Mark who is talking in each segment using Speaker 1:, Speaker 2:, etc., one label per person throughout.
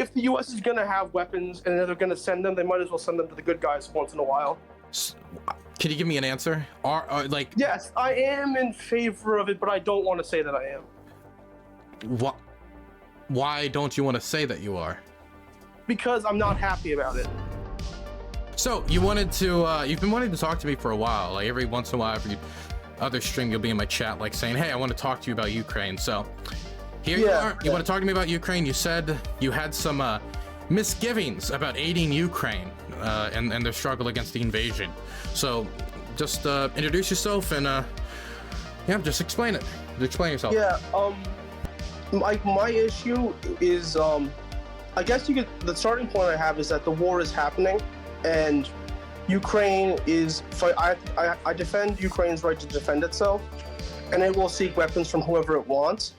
Speaker 1: if the U.S. is going to have weapons and they're going to send them, they might as well send them to the good guys once in a while.
Speaker 2: Can you give me an answer? Like,
Speaker 1: yes, I am in favor of it, but I don't want to say that I am.
Speaker 2: What? Why don't you want to say that you are?
Speaker 1: Because I'm not happy about it.
Speaker 2: So you wanted to, you've been wanting to talk to me for a while. Like every once in a while, every other stream, you'll be in my chat, like saying, "Hey, I want to talk to you about Ukraine." So here you are. You want to talk to me about Ukraine? You said you had some misgivings about aiding Ukraine and their struggle against the invasion. So just introduce yourself and yeah, just explain it. Explain yourself.
Speaker 1: Yeah. My issue is I guess you could. The starting point I have is that the war is happening, and Ukraine is. I defend Ukraine's right to defend itself, and it will seek weapons from whoever it wants.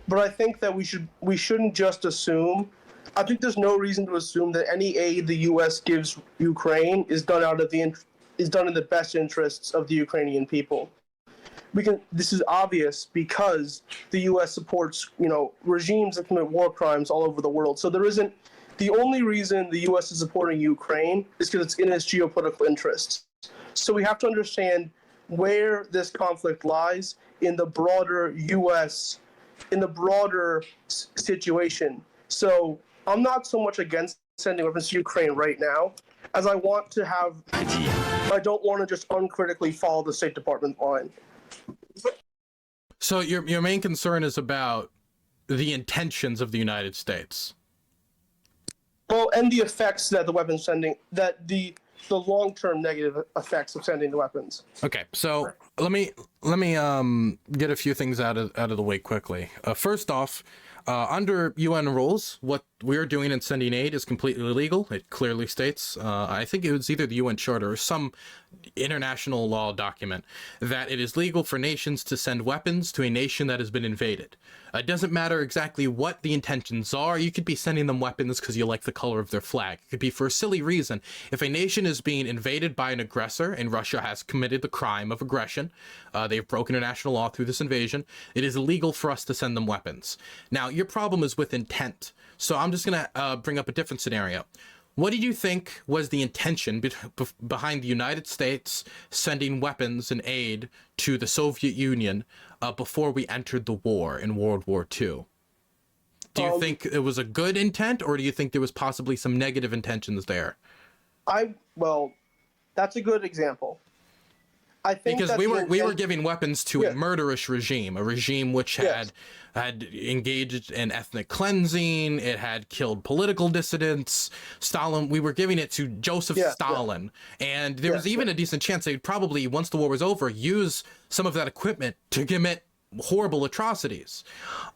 Speaker 1: But I think that we shouldn't just assume. I think there's no reason to assume that any aid the U.S. gives Ukraine is done in the best interests of the Ukrainian people. This is obvious because the U.S. supports, regimes that commit war crimes all over the world. So the only reason the U.S. is supporting Ukraine is because it's in its geopolitical interests. So we have to understand where this conflict lies in the broader U.S., in the broader situation. So I'm not so much against sending weapons to Ukraine right now, as I want to have, I don't want to just uncritically follow the State Department line.
Speaker 2: So your main concern is about the intentions of the United States.
Speaker 1: Well, and the effects that the weapons sending, that the long-term negative effects of sending the weapons.
Speaker 2: Okay, so let me get a few things out of the way quickly. First off, under UN rules, what we're doing in sending aid is completely illegal. It clearly states, I think it was either the UN Charter or some international law document, that it is legal for nations to send weapons to a nation that has been invaded. It doesn't matter exactly what the intentions are. You could be sending them weapons because you like the color of their flag. It could be for a silly reason. If a nation is being invaded by an aggressor, and Russia has committed the crime of aggression, they've broken international law through this invasion, it is illegal for us to send them weapons. Now, your problem is with intent. So I'm just going to bring up a different scenario. What do you think was the intention behind the United States sending weapons and aid to the Soviet Union before we entered the war in World War II? Do you think it was a good intent, or do you think there was possibly some negative intentions there?
Speaker 1: Well, that's a good example. I think
Speaker 2: because we were giving weapons to a murderous regime, a regime which had engaged in ethnic cleansing. It had killed political dissidents. Stalin, we were giving it to Joseph Stalin, and there was even a decent chance they'd probably, once the war was over, use some of that equipment to commit horrible atrocities.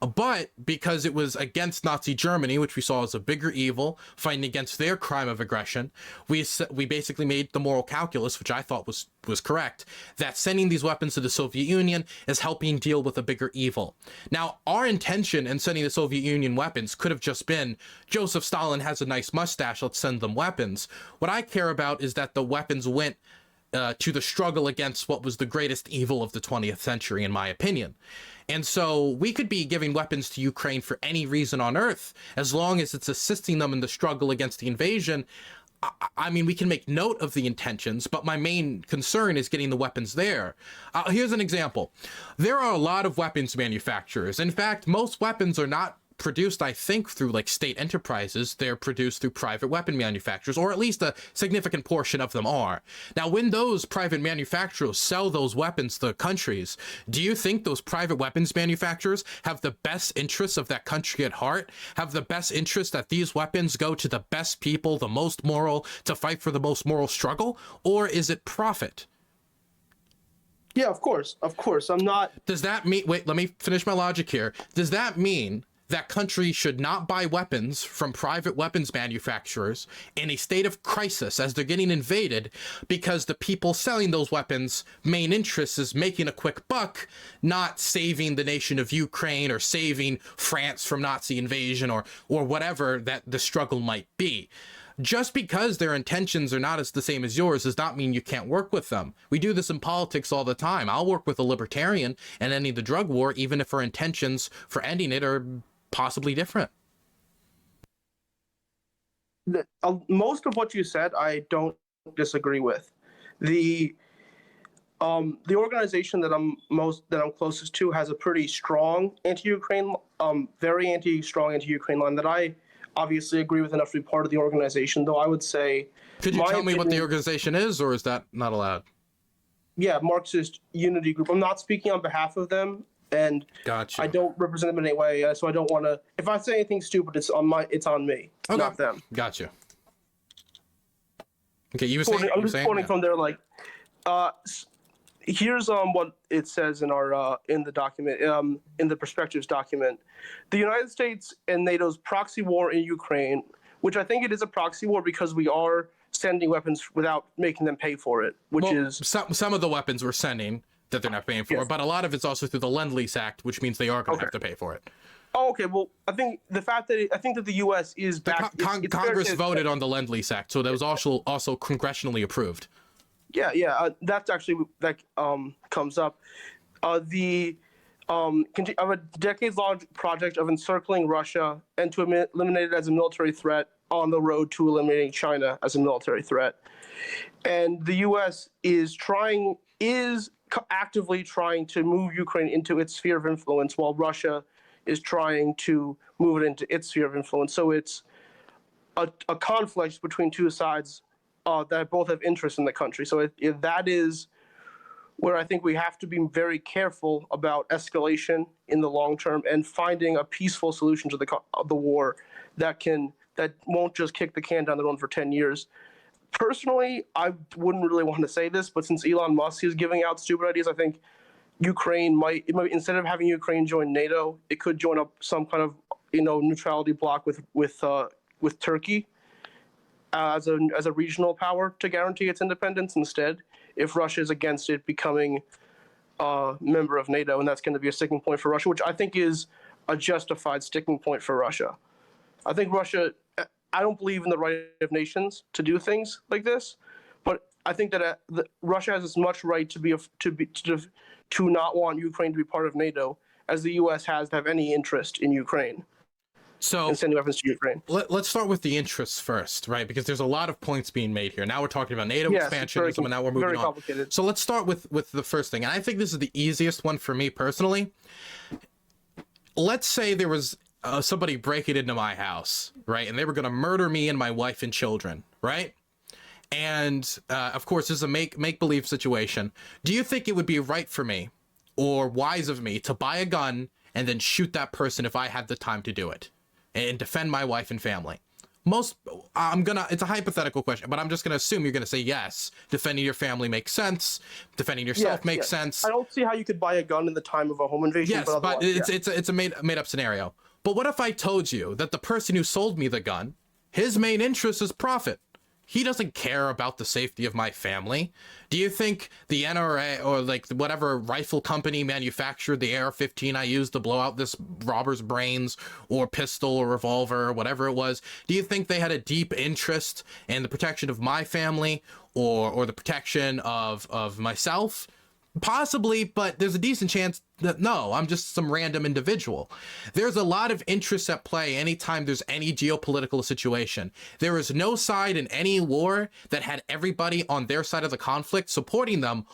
Speaker 2: But because it was against Nazi Germany, which we saw as a bigger evil, fighting against their crime of aggression, we basically made the moral calculus, which I thought was correct, that sending these weapons to the Soviet Union is helping deal with a bigger evil. Now, our intention in sending the Soviet Union weapons could have just been, Joseph Stalin has a nice mustache, let's send them weapons. What I care about is that the weapons went to the struggle against what was the greatest evil of the 20th century, in my opinion. And so we could be giving weapons to Ukraine for any reason on earth, as long as it's assisting them in the struggle against the invasion. I mean, we can make note of the intentions, but my main concern is getting the weapons there. Here's an example. There are a lot of weapons manufacturers. In fact, most weapons are not produced, I think, through like state enterprises. They're produced through private weapon manufacturers, or at least a significant portion of them are. Now, when those private manufacturers sell those weapons to countries, do you think those private weapons manufacturers have the best interests of that country at heart? Have the best interest that these weapons go to the best people, the most moral, to fight for the most moral struggle? Or is it profit?
Speaker 1: Yeah, of course. I'm not...
Speaker 2: Does that mean... Wait, let me finish my logic here. Does that mean that countries should not buy weapons from private weapons manufacturers in a state of crisis as they're getting invaded, because the people selling those weapons' main interest is making a quick buck, not saving the nation of Ukraine or saving France from Nazi invasion or whatever that the struggle might be? Just because their intentions are not the same as yours does not mean you can't work with them. We do this in politics all the time. I'll work with a libertarian and ending the drug war, even if our intentions for ending it are possibly different.
Speaker 1: most of what you said, I don't disagree with. The organization that I'm closest to has a pretty strong anti-Ukraine, very strong anti-Ukraine line that I obviously agree with enough to be part of the organization. Though I would say,
Speaker 2: could you tell me what the organization is, or is that not allowed?
Speaker 1: Yeah, Marxist Unity Group. I'm not speaking on behalf of them, and
Speaker 2: gotcha.
Speaker 1: I don't represent them in any way. So I don't want to. If I say anything stupid, it's on me,
Speaker 2: okay.
Speaker 1: Not them.
Speaker 2: Gotcha. Okay, you were saying.
Speaker 1: I'm just quoting from their here's what it says in our in the document, in the perspectives document. The United States and NATO's proxy war in Ukraine, which I think it is a proxy war because we are sending weapons without making them pay for it, is
Speaker 2: some of the weapons we're sending that they're not paying for, but a lot of it's also through the Lend-Lease Act, which means they are going to have to pay for it.
Speaker 1: Oh, okay. Well, I think that the U.S. is back.
Speaker 2: Congress voted on the Lend-Lease Act, so that was also congressionally approved.
Speaker 1: Yeah. That's actually comes up. Of a decades-long project of encircling Russia and to eliminate it as a military threat on the road to eliminating China as a military threat, and the U.S. is actively trying to move Ukraine into its sphere of influence, while Russia is trying to move it into its sphere of influence. So it's a conflict between two sides that both have interest in the country. So that is where I think we have to be very careful about escalation in the long term and finding a peaceful solution to the war that won't just kick the can down the road for 10 years. Personally, I wouldn't really want to say this, but since Elon Musk is giving out stupid ideas, I think Ukraine might instead of having Ukraine join NATO, it could join up some kind of neutrality bloc with Turkey as a regional power to guarantee its independence instead. If Russia is against it becoming a member of NATO, and that's going to be a sticking point for Russia, which I think is a justified sticking point for Russia. I think I don't believe in the right of nations to do things like this, but I think that Russia has as much right to not want Ukraine to be part of NATO as the U.S. has to have any interest in Ukraine.
Speaker 2: So
Speaker 1: and sending weapons to Ukraine.
Speaker 2: Let's start with the interests first, right? Because there's a lot of points being made here. Now we're talking about NATO expansionism, and now we're moving on. So let's start with the first thing, and I think this is the easiest one for me personally. Let's say there was somebody breaking into my house, right? And they were going to murder me and my wife and children, right? And of course, this is a make-believe situation. Do you think it would be right for me or wise of me to buy a gun and then shoot that person if I had the time to do it and defend my wife and family? It's a hypothetical question, but I'm just going to assume you're going to say yes. Defending your family makes sense. Defending yourself makes sense.
Speaker 1: I don't see how you could buy a gun in the time of a home invasion.
Speaker 2: Yes, but it's a made up scenario. But what if I told you that the person who sold me the gun, his main interest is profit? He doesn't care about the safety of my family. Do you think the NRA or whatever rifle company manufactured the AR-15 I used to blow out this robber's brains, or pistol or revolver or whatever it was? Do you think they had a deep interest in the protection of my family or the protection of myself? Possibly, but there's a decent chance that no, I'm just some random individual. There's a lot of interest at play anytime there's any geopolitical situation. There is no side in any war that had everybody on their side of the conflict supporting them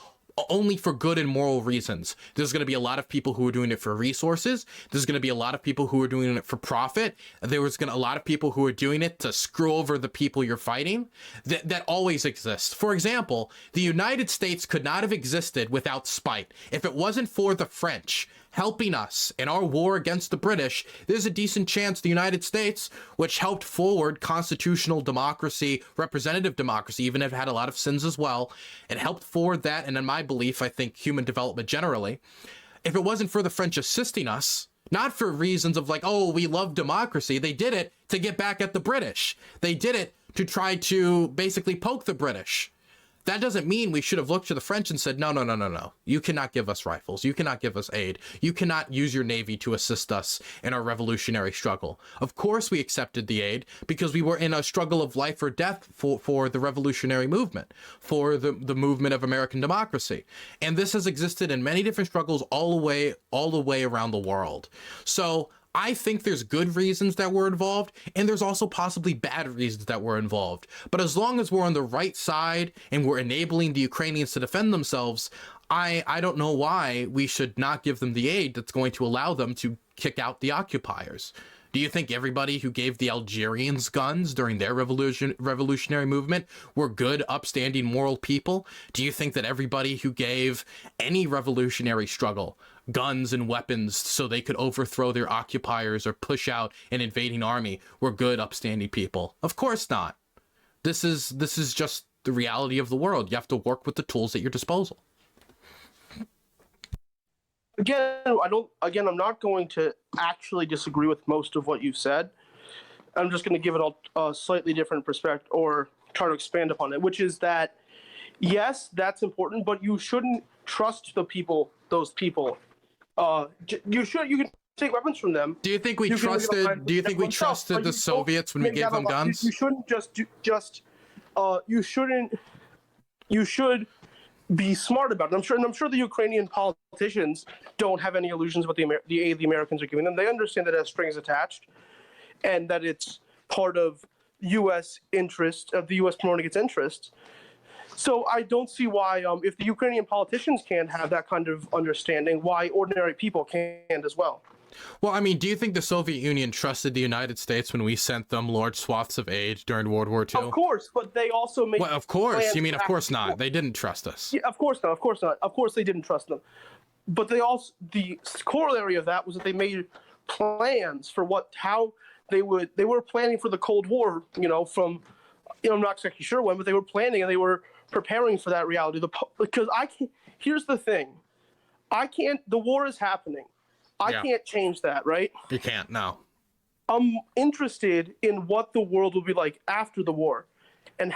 Speaker 2: only for good and moral reasons. There's going to be a lot of people who are doing it for resources. There's going to be a lot of people who are doing it for profit. There was a lot of people who are doing it to screw over the people you're fighting. That always exists. For example, the United States could not have existed without spite. If it wasn't for the French helping us in our war against the British, there's a decent chance the United States, which helped forward constitutional democracy, representative democracy, even if it had a lot of sins as well, it helped forward that, and in my belief, I think human development generally. If it wasn't for the French assisting us, not for reasons of we love democracy, they did it to get back at the British. They did it to try to basically poke the British. That doesn't mean we should have looked to the French and said, no. You cannot give us rifles. You cannot give us aid. You cannot use your navy to assist us in our revolutionary struggle. Of course, we accepted the aid because we were in a struggle of life or death for the revolutionary movement, for the movement of American democracy. And this has existed in many different struggles all the way around the world. So I think there's good reasons that we're involved, and there's also possibly bad reasons that we're involved. But as long as we're on the right side and we're enabling the Ukrainians to defend themselves, I don't know why we should not give them the aid that's going to allow them to kick out the occupiers. Do you think everybody who gave the Algerians guns during their revolutionary movement were good, upstanding, moral people? Do you think that everybody who gave any revolutionary struggle guns and weapons so they could overthrow their occupiers or push out an invading army were good, upstanding people? Of course not. This is just the reality of the world. You have to work with the tools at your disposal.
Speaker 1: Again, I'm not going to actually disagree with most of what you've said. I'm just going to give it a slightly different perspective, or try to expand upon it, which is that, yes, that's important, but you shouldn't trust those people. You can take weapons from them.
Speaker 2: Do you think we trusted the Soviets when we gave them guns?
Speaker 1: You shouldn't you should be smart about it. I'm sure the Ukrainian politicians don't have any illusions about the aid the Americans are giving them. They understand that it has strings attached, and that it's part of U.S. interest, of the U.S. promoting its interests. So I don't see why, if the Ukrainian politicians can't have that kind of understanding, why ordinary people can't as well.
Speaker 2: Well, I mean, do you think the Soviet Union trusted the United States when we sent them large swaths of aid during World War II?
Speaker 1: Of course, but they also made...
Speaker 2: Well, of course. You mean, of course not. They didn't trust us.
Speaker 1: Yeah, of course not. Of course not. Of course they didn't trust them. But they also... The corollary of that was that they made plans for how they were planning for the Cold War, from... I'm not exactly sure when, but they were planning and they were preparing for that reality. Because here's the thing. The war is happening. I can't change that, right?
Speaker 2: You can't, no.
Speaker 1: I'm interested in what the world will be like after the war, and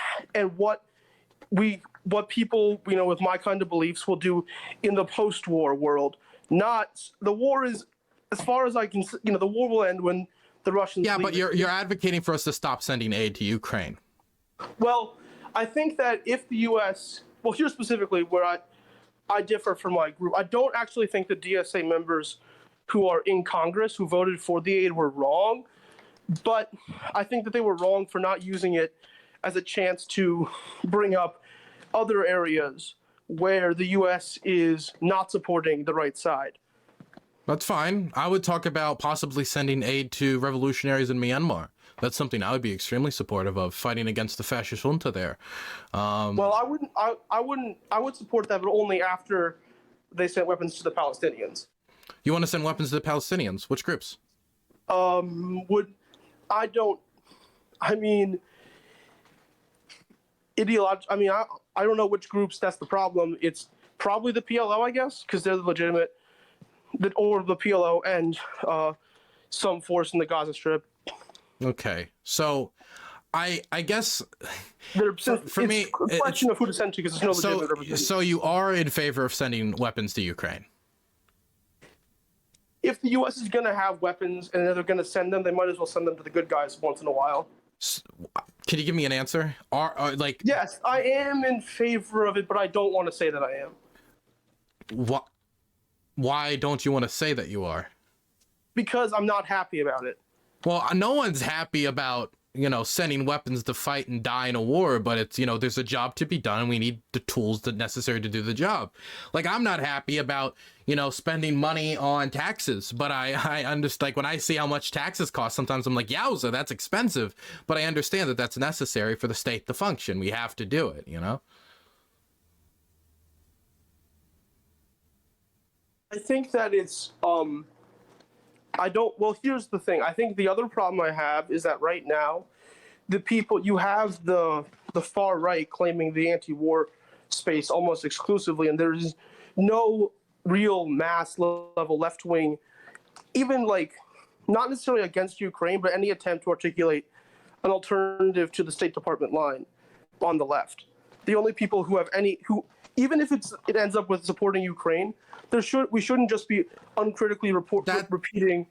Speaker 1: what people, with my kind of beliefs will do in the post-war world. Not the war is, as far as I can, the war will end when the Russians leave.
Speaker 2: But you're advocating for us to stop sending aid to Ukraine.
Speaker 1: Well, I think that if the U.S. Well, here's specifically where I differ from my group. I don't actually think the DSA members who are in Congress who voted for the aid were wrong, but I think that they were wrong for not using it as a chance to bring up other areas where the U.S. is not supporting the right side.
Speaker 2: That's fine. I would talk about possibly sending aid to revolutionaries in Myanmar. That's something I would be extremely supportive of, fighting against the fascist junta there.
Speaker 1: Well, I would support that, but only after they sent weapons to the Palestinians.
Speaker 2: You want to send weapons to the Palestinians? Which groups?
Speaker 1: I don't know which groups. That's the problem. It's probably the PLO, I guess, because they're the legitimate, or the PLO and some force in the Gaza Strip.
Speaker 2: Okay, so I guess
Speaker 1: for me, it's a question of who to send to, because there's no legitimate representation.
Speaker 2: So you are in favor of sending weapons to Ukraine?
Speaker 1: If the U.S. is going to have weapons and they're going to send them, they might as well send them to the good guys once in a while.
Speaker 2: Can you give me an answer?
Speaker 1: Yes, I am in favor of it, but I don't want to say that I am.
Speaker 2: Why don't you want to say that you are?
Speaker 1: Because I'm not happy about it.
Speaker 2: Well, no one's happy about, sending weapons to fight and die in a war, but it's, there's a job to be done and we need the tools necessary to do the job. Like, I'm not happy about, spending money on taxes, but I understand, like, when I see how much taxes cost, sometimes I'm like, yowza, that's expensive, but I understand that that's necessary for the state to function. We have to do it,
Speaker 1: I think that it's, well, here's the thing. I think the other problem I have is that right now, you have the far right claiming the anti-war space almost exclusively, and there's no real mass level left-wing, even not necessarily against Ukraine, but any attempt to articulate an alternative to the State Department line on the left. The only people who have even if it ends up with supporting Ukraine, we shouldn't just be uncritically repeating.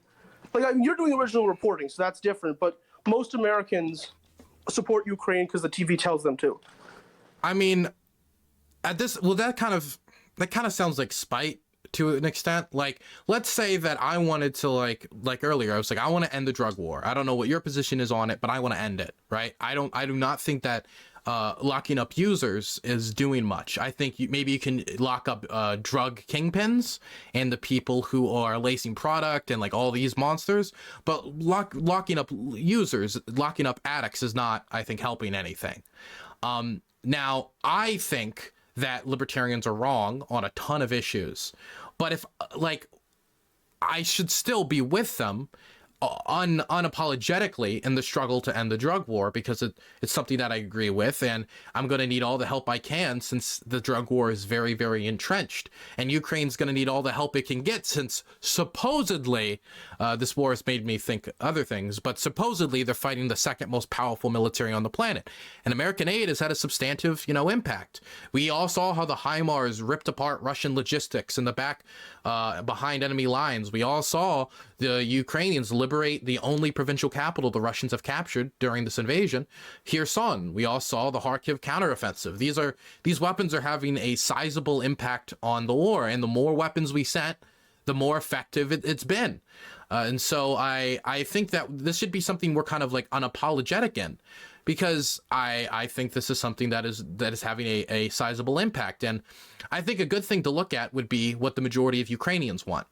Speaker 1: You're doing original reporting, so that's different. But most Americans support Ukraine because the TV tells them to.
Speaker 2: I mean, that kind of sounds like spite to an extent. Like, let's say that I wanted to, like earlier, I was like, I want to end the drug war. I don't know what your position is on it, but I want to end it, right? I do not think that locking up users is doing much. I think maybe you can lock up drug kingpins and the people who are lacing product and like all these monsters, but locking up users, locking up addicts is not, I think, helping anything. Now, I think that libertarians are wrong on a ton of issues, but if like I should still be with them unapologetically in the struggle to end the drug war, because it's something that I agree with, and I'm going to need all the help I can since the drug war is very, very entrenched, and Ukraine's going to need all the help it can get since supposedly this war has made me think other things, but supposedly they're fighting the second most powerful military on the planet, and American aid has had a substantive, impact. We all saw how the HIMARS ripped apart Russian logistics in the back behind enemy lines. We all saw the Ukrainians liberate the only provincial capital the Russians have captured during this invasion, Kherson. We all saw the Kharkiv counteroffensive. These weapons are having a sizable impact on the war, and the more weapons we sent, the more effective it's been. And so I think that this should be something we're kind of like unapologetic in, because I think this is something that is having a sizable impact. And I think a good thing to look at would be what the majority of Ukrainians want.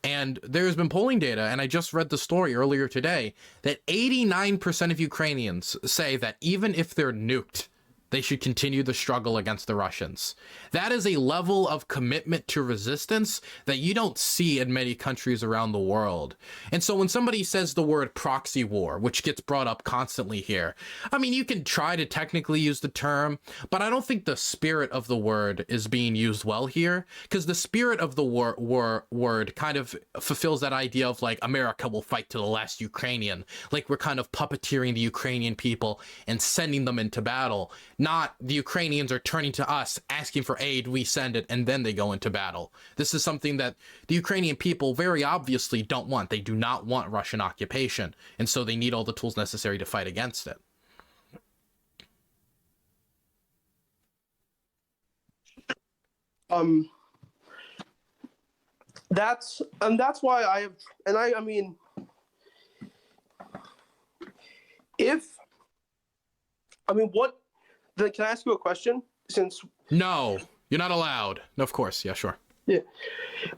Speaker 2: And there's been polling data, and I just read the story earlier today, that 89% of Ukrainians say that even if they're nuked, they should continue the struggle against the Russians. That is a level of commitment to resistance that you don't see in many countries around the world. And so when somebody says the word proxy war, which gets brought up constantly here, I mean, you can try to technically use the term, but I don't think the spirit of the word is being used well here, because the spirit of the word kind of fulfills that idea of like America will fight to the last Ukrainian, like we're kind of puppeteering the Ukrainian people and sending them into battle. Not the Ukrainians are turning to us, asking for aid, we send it, and then they go into battle. This is something that the Ukrainian people very obviously don't want. They do not want Russian occupation, and so they need all the tools necessary to fight against it.
Speaker 1: That's why I mean, what? Then can I ask you a question? Since
Speaker 2: no, you're not allowed. No, of course, yeah, sure.
Speaker 1: Yeah.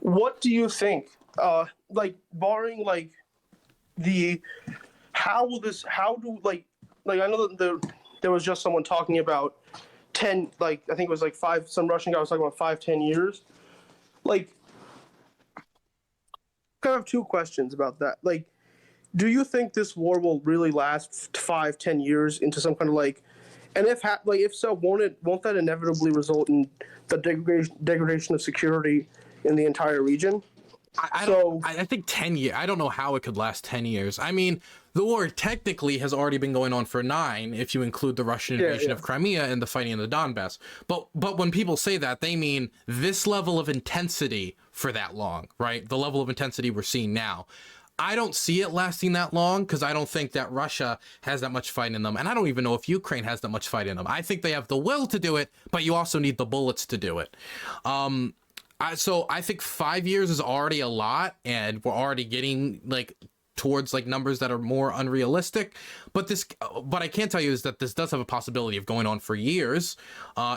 Speaker 1: What do you think? Like barring like how do I know that there was just someone talking about 10, like I think it was like 5. Some Russian guy was talking about 5-10 years. Like, I have 2 questions about that. Like, do you think this war will really last 5-10 years into some kind of like? And if so, won't that inevitably result in the degradation of security in the entire region?
Speaker 2: I think 10 years. I don't know how it could last 10 years. I mean, the war technically has already been going on for 9, if you include the Russian invasion of Crimea and the fighting in the Donbass. But when people say that, they mean this level of intensity for that long, right? The level of intensity we're seeing now. I don't see it lasting that long, because I don't think that Russia has that much fight in them. And I don't even know if Ukraine has that much fight in them. I think they have the will to do it, but you also need the bullets to do it. So I think 5 years is already a lot, and we're already getting like towards like numbers that are more unrealistic. But I can tell you is that this does have a possibility of going on for years.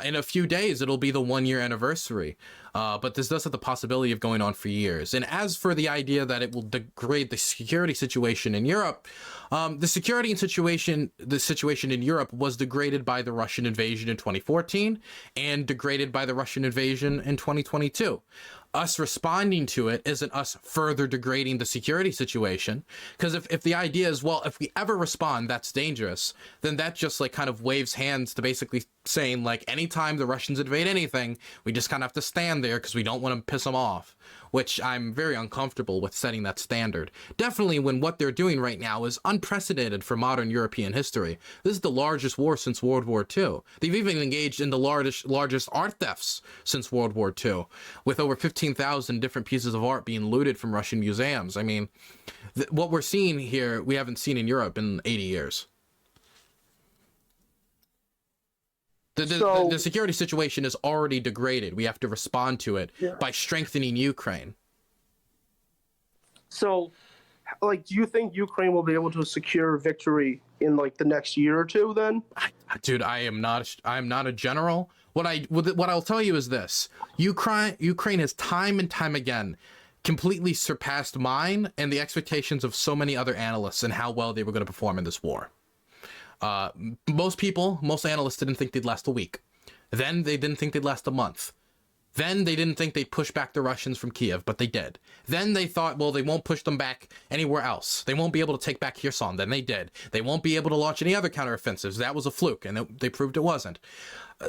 Speaker 2: In a few days, it'll be the 1-year anniversary. But this does have the possibility of going on for years. And as for the idea that it will degrade the security situation in Europe, the situation in Europe was degraded by the Russian invasion in 2014 and degraded by the Russian invasion in 2022. Us responding to it isn't us further degrading the security situation, because if the idea is, well, if we ever respond, that's dangerous, then that just like kind of waves hands to basically saying like anytime the Russians invade anything, we just kind of have to stand there because we don't want to piss them off, which I'm very uncomfortable with setting that standard. Definitely when what they're doing right now is unprecedented for modern European history. This is the largest war since World War II. They've even engaged in the largest art thefts since World War II, with over 15,000 different pieces of art being looted from Russian museums. I mean, what we're seeing here, we haven't seen in Europe in 80 years. The security situation is already degraded. We have to respond to it by strengthening Ukraine.
Speaker 1: So, like, do you think Ukraine will be able to secure victory in like the next year or two? Then,
Speaker 2: dude, I am not a general. What I'll tell you is this: Ukraine has time and time again completely surpassed mine and the expectations of so many other analysts and how well they were going to perform in this war. Most analysts didn't think they'd last a week. Then they didn't think they'd last a month. Then they didn't think they'd push back the Russians from Kiev, but they did. Then they thought, well, they won't push them back anywhere else. They won't be able to take back Kherson. Then they did. They won't be able to launch any other counteroffensives. That was a fluke, and they proved it wasn't.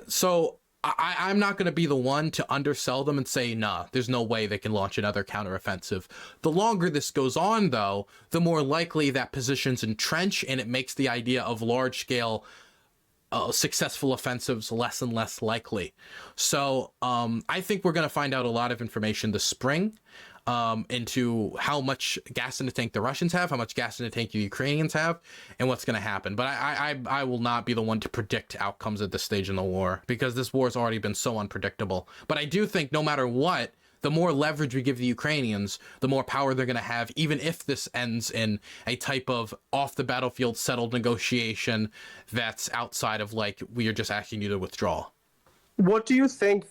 Speaker 2: So I'm not going to be the one to undersell them and say, nah, there's no way they can launch another counteroffensive. The longer this goes on, though, the more likely that positions entrench, and it makes the idea of large-scale successful offensives less and less likely. So I think we're going to find out a lot of information this spring into how much gas in the tank the Russians have, how much gas in the tank the Ukrainians have, and what's going to happen. But I will not be the one to predict outcomes at this stage in the war, because this war has already been so unpredictable. But I do think no matter what, the more leverage we give the Ukrainians, the more power they're going to have, even if this ends in a type of off the battlefield settled negotiation that's outside of, like, we are just asking you to withdraw.
Speaker 1: What do you think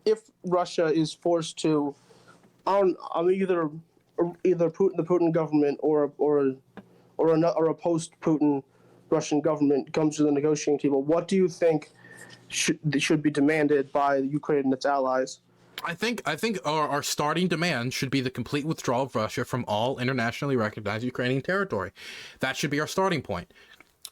Speaker 1: if Russia is forced to, either Putin, the Putin government, or a post-Putin Russian government comes to the negotiating table, what do you think should be demanded by Ukraine and its allies?
Speaker 2: I think our starting demand should be the complete withdrawal of Russia from all internationally recognized Ukrainian territory. That should be our starting point.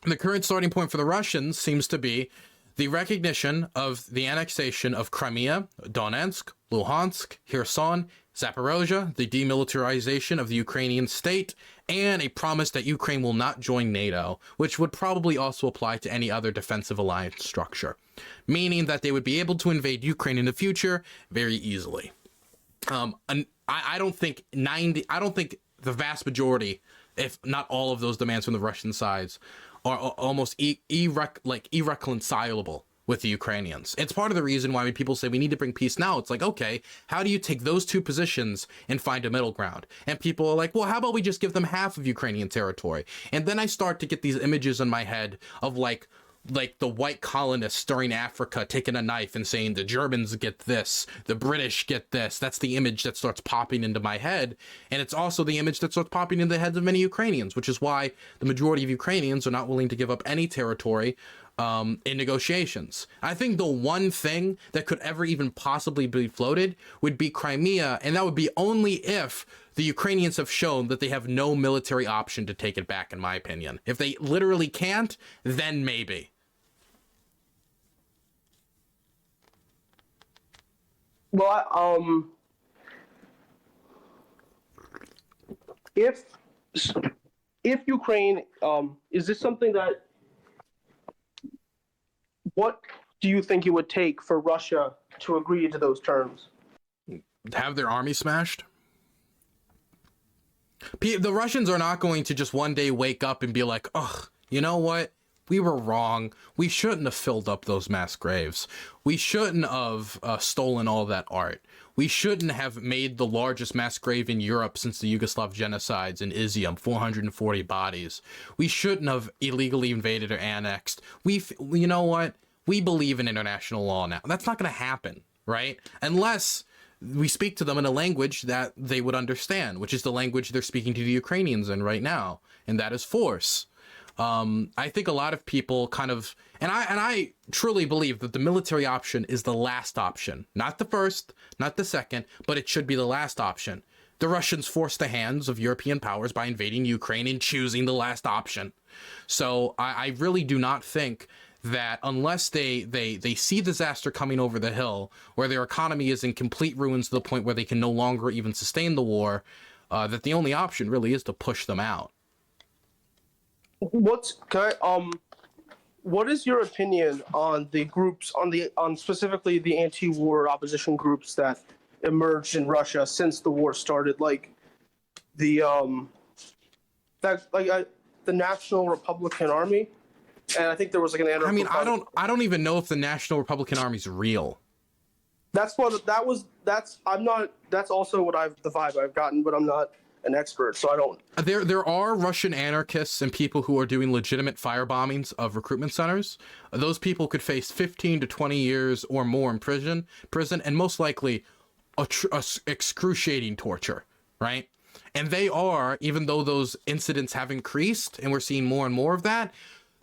Speaker 2: The current starting point for the Russians seems to be the recognition of the annexation of Crimea, Donetsk, Luhansk, Kherson, Zaporozhye, the demilitarization of the Ukrainian state, and a promise that Ukraine will not join NATO, which would probably also apply to any other defensive alliance structure, meaning that they would be able to invade Ukraine in the future very easily. And I don't think the vast majority, if not all of those demands from the Russian sides, are almost irreconcilable with the Ukrainians. It's part of the reason why when people say we need to bring peace now, it's like, okay, how do you take those two positions and find a middle ground? And people are like, well, how about we just give them half of Ukrainian territory? And then I start to get these images in my head of like the white colonists during Africa taking a knife and saying the Germans get this, the British get this. That's the image that starts popping into my head. And it's also the image that starts popping into the heads of many Ukrainians, which is why the majority of Ukrainians are not willing to give up any territory in negotiations. I think the one thing that could ever even possibly be floated would be Crimea, and that would be only if the Ukrainians have shown that they have no military option to take it back, in my opinion. If they literally can't, then maybe.
Speaker 1: Well, if Ukraine, is this something that, what do you think it would take for Russia to agree to those terms?
Speaker 2: Have their army smashed? The Russians are not going to just one day wake up and be like, ugh, you know what? We were wrong. We shouldn't have filled up those mass graves. We shouldn't have stolen all that art. We shouldn't have made the largest mass grave in Europe since the Yugoslav genocides in Izium, 440 bodies. We shouldn't have illegally invaded or annexed. You know what? We believe in international law now. That's not going to happen, right? Unless we speak to them in a language that they would understand, which is the language they're speaking to the Ukrainians in right now, and that is force. I think a lot of people kind of, and I truly believe that the military option is the last option, not the first, not the second, but it should be the last option. The Russians forced the hands of European powers by invading Ukraine and choosing the last option. So I really do not think that unless they see disaster coming over the hill, where their economy is in complete ruins to the point where they can no longer even sustain the war, that the only option really is to push them out.
Speaker 1: What is your opinion on the groups, on specifically the anti-war opposition groups that emerged in Russia since the war started, like the National Republican Army and I think there was like an
Speaker 2: I mean, I don't even know if the National Republican Army's real.
Speaker 1: That's also the vibe I've gotten, but I'm not an expert, so I don't.
Speaker 2: There are Russian anarchists and people who are doing legitimate fire bombings of recruitment centers. Those people could face 15 to 20 years or more in prison, and most likely excruciating torture, right? And they are, even though those incidents have increased and we're seeing more and more of that,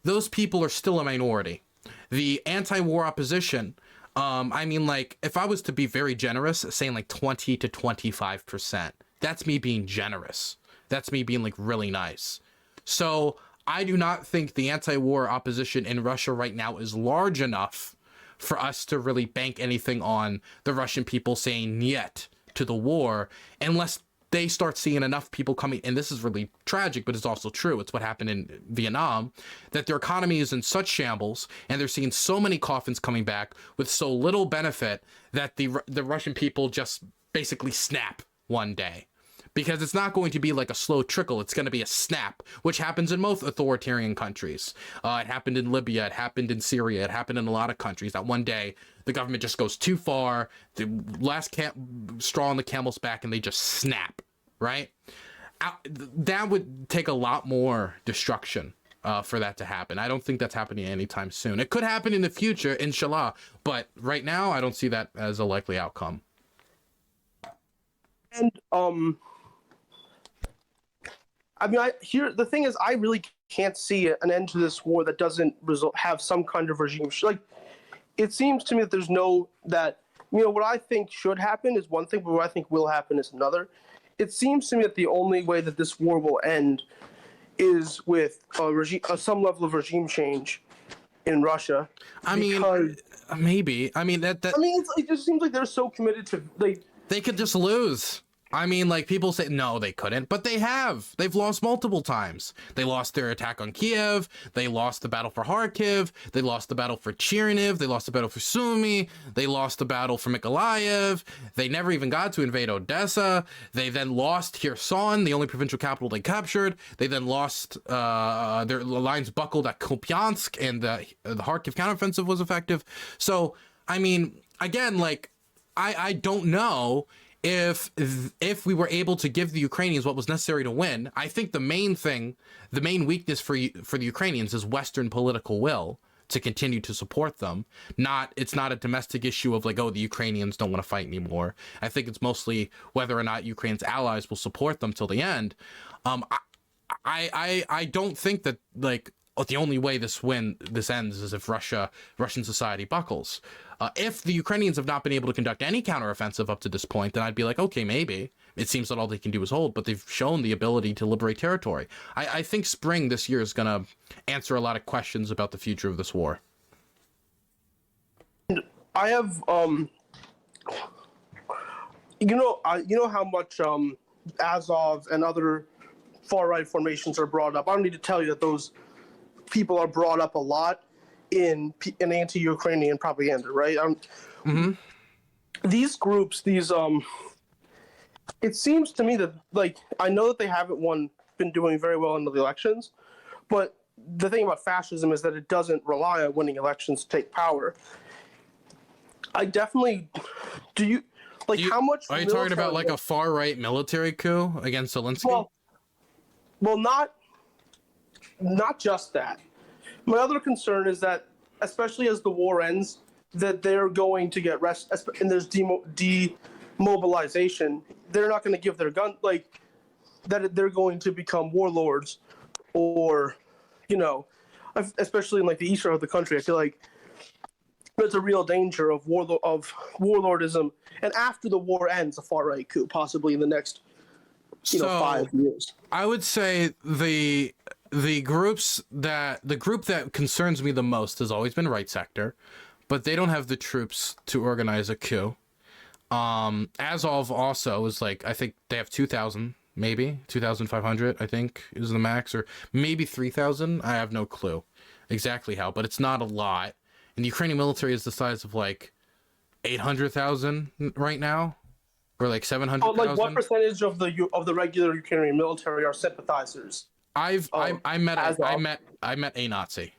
Speaker 2: those people are still a minority. The anti-war opposition, I mean, like, if I was to be very generous, saying like 20 to 25%, that's me being generous. That's me being like really nice. So I do not think the anti-war opposition in Russia right now is large enough for us to really bank anything on the Russian people saying "niet" to the war, unless they start seeing enough people coming. And this is really tragic, but it's also true. It's what happened in Vietnam, that their economy is in such shambles and they're seeing so many coffins coming back with so little benefit that the Russian people just basically snap one day. Because it's not going to be like a slow trickle. It's going to be a snap, which happens in most authoritarian countries. It happened in Libya. It happened in Syria. It happened in a lot of countries that one day the government just goes too far, the last straw on the camel's back, and they just snap, right? That would take a lot more destruction for that to happen. I don't think that's happening anytime soon. It could happen in the future, inshallah, but right now I don't see that as a likely outcome.
Speaker 1: And I mean, the thing is, I really can't see an end to this war that doesn't have some kind of regime. Like, it seems to me that what I think should happen is one thing, but what I think will happen is another. It seems to me that the only way that this war will end is with some level of regime change in Russia.
Speaker 2: I mean, maybe. I mean, it
Speaker 1: just seems like they're so committed to
Speaker 2: they could just lose. I mean, like, people say, no, they couldn't, but they have. They've lost multiple times. They lost their attack on Kiev. They lost the battle for Kharkiv. They lost the battle for Chernihiv. They lost the battle for Sumy. They lost the battle for Mykolaiv. They never even got to invade Odessa. They then lost Kherson, the only provincial capital they captured. They then lost, their lines buckled at Kupiansk, and the Kharkiv counteroffensive was effective. So, I mean, again, like, I don't know if we were able to give the Ukrainians what was necessary to win. I think the main weakness for the Ukrainians is Western political will to continue to support them. It's not a domestic issue of like, oh, the Ukrainians don't want to fight anymore. I think it's mostly whether or not Ukraine's allies will support them till the end. I don't think that, like, the only way this ends is if Russian society buckles. If the Ukrainians have not been able to conduct any counteroffensive up to this point, then I'd be like, okay, maybe. It seems that all they can do is hold, but they've shown the ability to liberate territory. I think spring this year is going to answer a lot of questions about the future of this war.
Speaker 1: I have, you know how much Azov and other far-right formations are brought up. I don't need to tell you that those people are brought up a lot in anti-Ukrainian propaganda, right? These groups, it seems to me that, like, I know that they haven't been doing very well in the elections, but the thing about fascism is that it doesn't rely on winning elections to take power. I definitely, how much?
Speaker 2: Are you talking about like a far-right military coup against Zelensky?
Speaker 1: Well, not just that. My other concern is that, especially as the war ends, that they're going to get and there's demobilization. They're not going to give their gun, like, that they're going to become warlords, or, especially in like the eastern of the country. I feel like there's a real danger of warlordism, and after the war ends, a far right coup, possibly in the next 5 years. I
Speaker 2: would say the group that concerns me the most has always been Right Sector, but they don't have the troops to organize a coup. Azov also is like, I think they have 2,000, maybe 2,500, I think is the max, or maybe 3,000. I have no clue exactly how, but it's not a lot. And the Ukrainian military is the size of like 800,000 right now, or like 700,000.
Speaker 1: Like, what percentage of the regular Ukrainian military are sympathizers?
Speaker 2: I met a Nazi.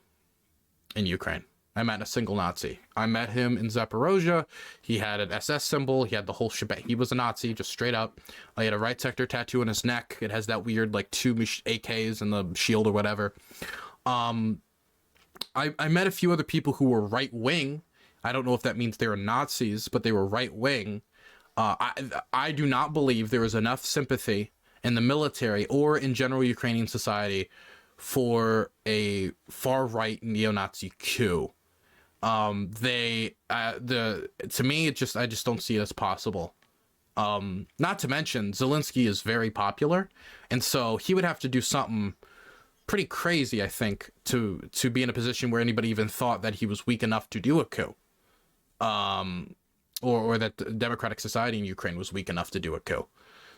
Speaker 2: in Ukraine. I met a single Nazi. I met him in Zaporozhye. He had an SS symbol. He had the whole shebang. He was a Nazi, just straight up. He had a right sector tattoo on his neck. It has that weird, like, 2 AKs and the shield or whatever. I met a few other people who were right-wing. I don't know if that means they were Nazis, but they were right-wing. I do not believe there is enough sympathy in the military or in general Ukrainian society for a far-right neo-Nazi coup. To me, I just don't see it as possible. Not to mention, Zelensky is very popular, and so he would have to do something pretty crazy, I think, to be in a position where anybody even thought that he was weak enough to do a coup. Or that the democratic society in Ukraine was weak enough to do a coup.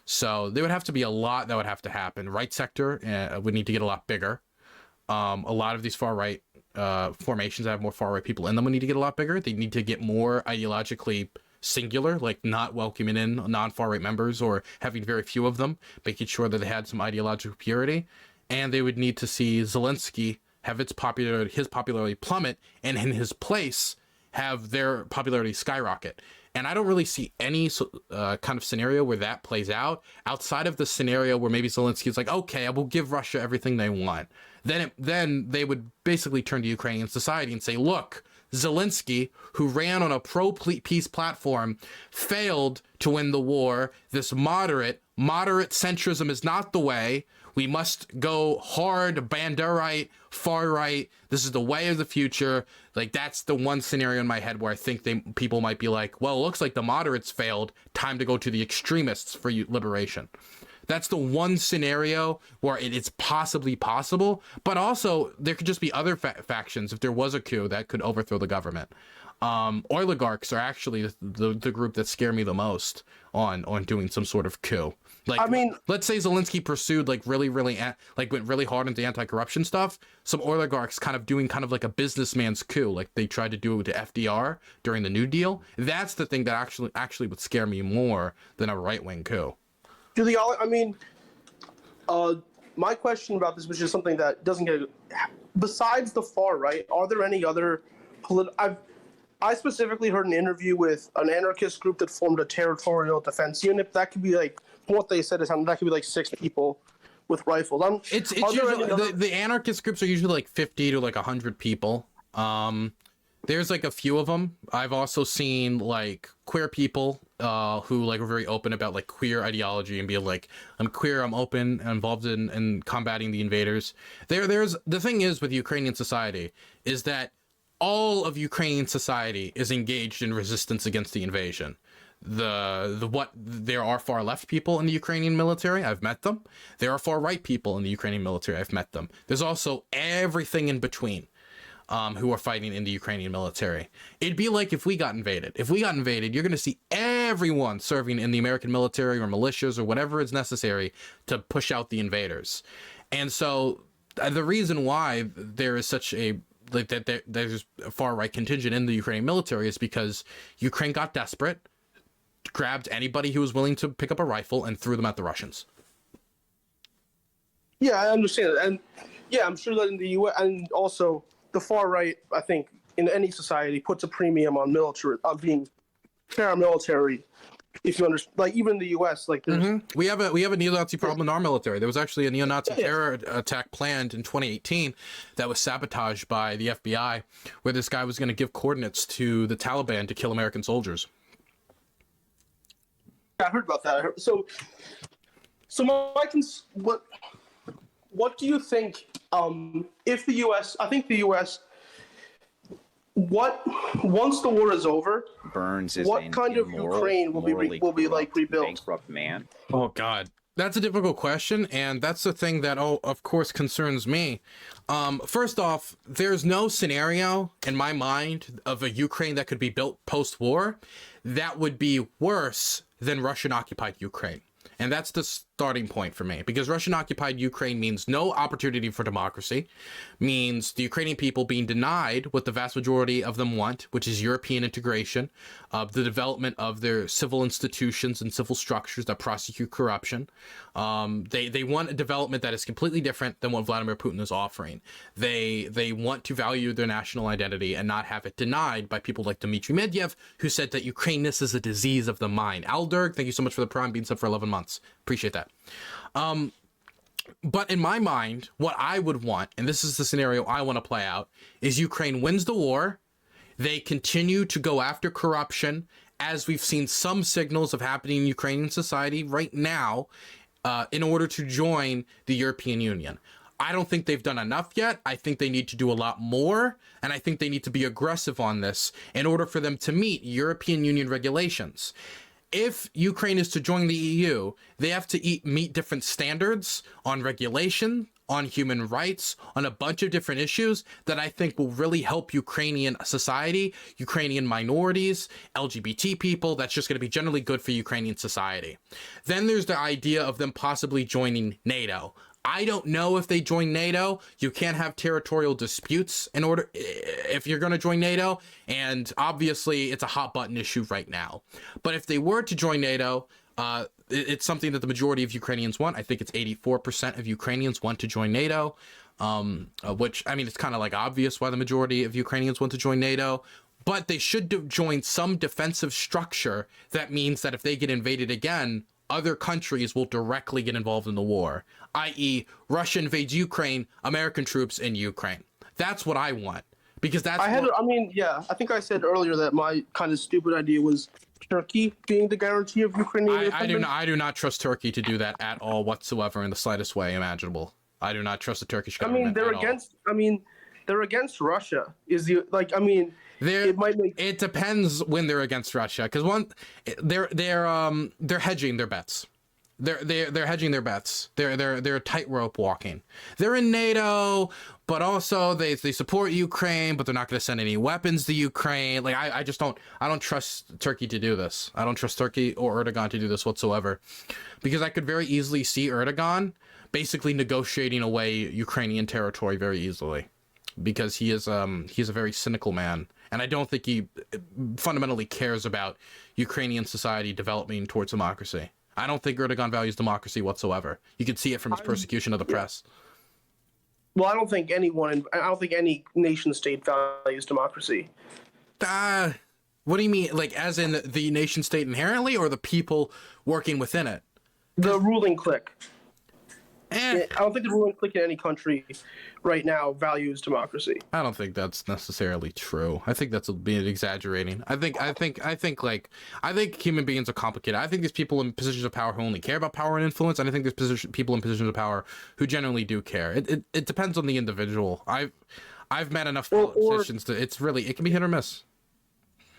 Speaker 2: So there would have to be a lot that would have to happen. Right sector would need to get a lot bigger. A lot of these far-right formations that have more far-right people in them would need to get a lot bigger. They need to get more ideologically singular, like not welcoming in non-far-right members or having very few of them, making sure that they had some ideological purity. And they would need to see Zelensky have his popularity plummet, and in his place have their popularity skyrocket. And I don't really see any kind of scenario where that plays out outside of the scenario where maybe Zelensky is like, okay, I will give Russia everything they want. Then they would basically turn to Ukrainian society and say, look, Zelensky, who ran on a pro-peace platform, failed to win the war. This moderate centrism is not the way. We must go hard, Banderite, far right. This is the way of the future. Like, that's the one scenario in my head where I think people might be like, well, it looks like the moderates failed. Time to go to the extremists for liberation. That's the one scenario where it's possibly possible, but also there could just be other factions if there was a coup that could overthrow the government. Oligarchs are actually the group that scare me the most on doing some sort of coup. Like, I mean, let's say Zelensky pursued like went really hard into anti-corruption stuff. Some oligarchs doing like a businessman's coup, like they tried to do it to FDR during the New Deal. That's the thing that actually would scare me more than a right-wing coup.
Speaker 1: My question about this was just something that doesn't get. Besides the far right, are there any other I specifically heard an interview with an anarchist group that formed a territorial defense unit. That could be like, what they said is that could be like 6 people with rifles.
Speaker 2: It's usually, the anarchist groups are usually like 50 to like 100 people. There's like a few of them. I've also seen like queer people who like were very open about like queer ideology and be like, I'm queer, I'm open, and involved in combating the invaders. There's the thing is with Ukrainian society is that all of Ukrainian society is engaged in resistance against the invasion. There are far left people in the Ukrainian military. I've met them. There are far right people in the Ukrainian military. I've met them. There's also everything in between who are fighting in the Ukrainian military. It'd be like if we got invaded. If we got invaded, you're going to see everyone serving in the American military or militias or whatever is necessary to push out the invaders. And so the reason why there is such a there's a far right contingent in the Ukrainian military is because Ukraine got desperate, grabbed anybody who was willing to pick up a rifle and threw them at the Russians.
Speaker 1: Yeah, I understand. And yeah, I'm sure that in the US and also the far right, I think in any society puts a premium on being paramilitary. If you understand, like even in the US, like there's
Speaker 2: we have a neo-Nazi problem in our military. There was actually a neo-Nazi terror attack planned in 2018 that was sabotaged by the FBI, where this guy was going to give coordinates to the Taliban to kill American soldiers.
Speaker 1: I heard about that. So what do you think? If the US, I think the US. Once the war is over,
Speaker 3: Burns is
Speaker 1: what kind of Ukraine will be like rebuilt?
Speaker 3: Bankrupt man.
Speaker 2: Oh God, that's a difficult question, and that's the thing that of course concerns me. First off, there's no scenario in my mind of a Ukraine that could be built post-war that would be worse than Russian-occupied Ukraine. And that's starting point for me, because Russian occupied Ukraine means no opportunity for democracy, means the Ukrainian people being denied what the vast majority of them want, which is European integration, the development of their civil institutions and civil structures that prosecute corruption. They want a development that is completely different than what Vladimir Putin is offering. They want to value their national identity and not have it denied by people like Dmitry Medvedev, who said that Ukraineness is a disease of the mind. Alderg, thank you so much for the Prime being sub for 11 months. Appreciate that. But in my mind, what I would want, and this is the scenario I want to play out, is Ukraine wins the war. They continue to go after corruption, as we've seen some signals of happening in Ukrainian society right now, in order to join the European Union. I don't think they've done enough yet. I think they need to do a lot more, and I think they need to be aggressive on this in order for them to meet European Union regulations. If Ukraine is to join the EU, they have to meet different standards on regulation, on human rights, on a bunch of different issues that I think will really help Ukrainian society, Ukrainian minorities, LGBT people. That's just going to be generally good for Ukrainian society. Then there's the idea of them possibly joining NATO. I don't know if they join NATO. You can't have territorial disputes in order if you're going to join NATO, and obviously it's a hot button issue right now. But if they were to join NATO, it's something that the majority of Ukrainians want. I think it's 84% of Ukrainians want to join NATO, which, I mean, it's kind of like obvious why the majority of Ukrainians want to join NATO. But they should join some defensive structure that means that if they get invaded again, other countries will directly get involved in the war, i.e. Russia invades Ukraine, American troops in Ukraine. That's what I want, because that's
Speaker 1: I think I said earlier that my kind of stupid idea was Turkey being the guarantee of Ukrainian independence.
Speaker 2: I do not trust Turkey to do that at all whatsoever in the slightest way imaginable. I do not trust the Turkish government.
Speaker 1: They're against Russia. It
Speaker 2: depends when they're against Russia, because they're hedging their bets. They're hedging their bets. They're tightrope walking. They're in NATO, but also they support Ukraine, but they're not going to send any weapons to Ukraine. Like I don't trust Turkey to do this. I don't trust Turkey or Erdogan to do this whatsoever, because I could very easily see Erdogan basically negotiating away Ukrainian territory very easily, because he's a very cynical man. And I don't think he fundamentally cares about Ukrainian society developing towards democracy. I don't think Erdogan values democracy whatsoever. You can see it from his persecution of the press.
Speaker 1: Well, I don't think any nation state values democracy.
Speaker 2: What do you mean? Like, as in the nation state inherently, or the people working within it?
Speaker 1: The ruling clique. I don't think the ruling clique in any country right now values democracy.
Speaker 2: I don't think that's necessarily true. I think that's being exaggerating. I think human beings are complicated. I think there's people in positions of power who only care about power and influence, and I think there's people in positions of power who generally do care. It depends on the individual. I've met enough politicians it can be hit or miss.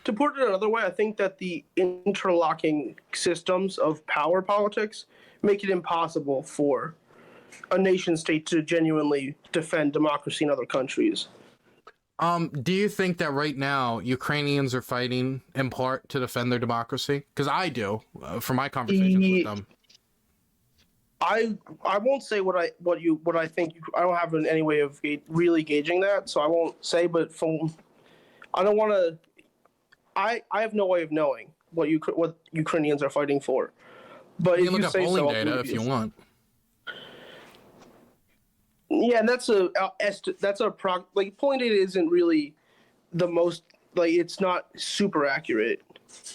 Speaker 1: To put it another way, I think that the interlocking systems of power politics make it impossible for a nation state to genuinely defend democracy in other countries.
Speaker 2: Do you think that right now Ukrainians are fighting in part to defend their democracy? Because I do, from my conversations with them.
Speaker 1: I won't say what I think. I don't have any way of really gauging that, so I won't say. But I don't want to. I have no way of knowing what Ukrainians are fighting for. But
Speaker 2: you can look up polling data if you want.
Speaker 1: Yeah, and polling data isn't really the most, like, it's not super accurate,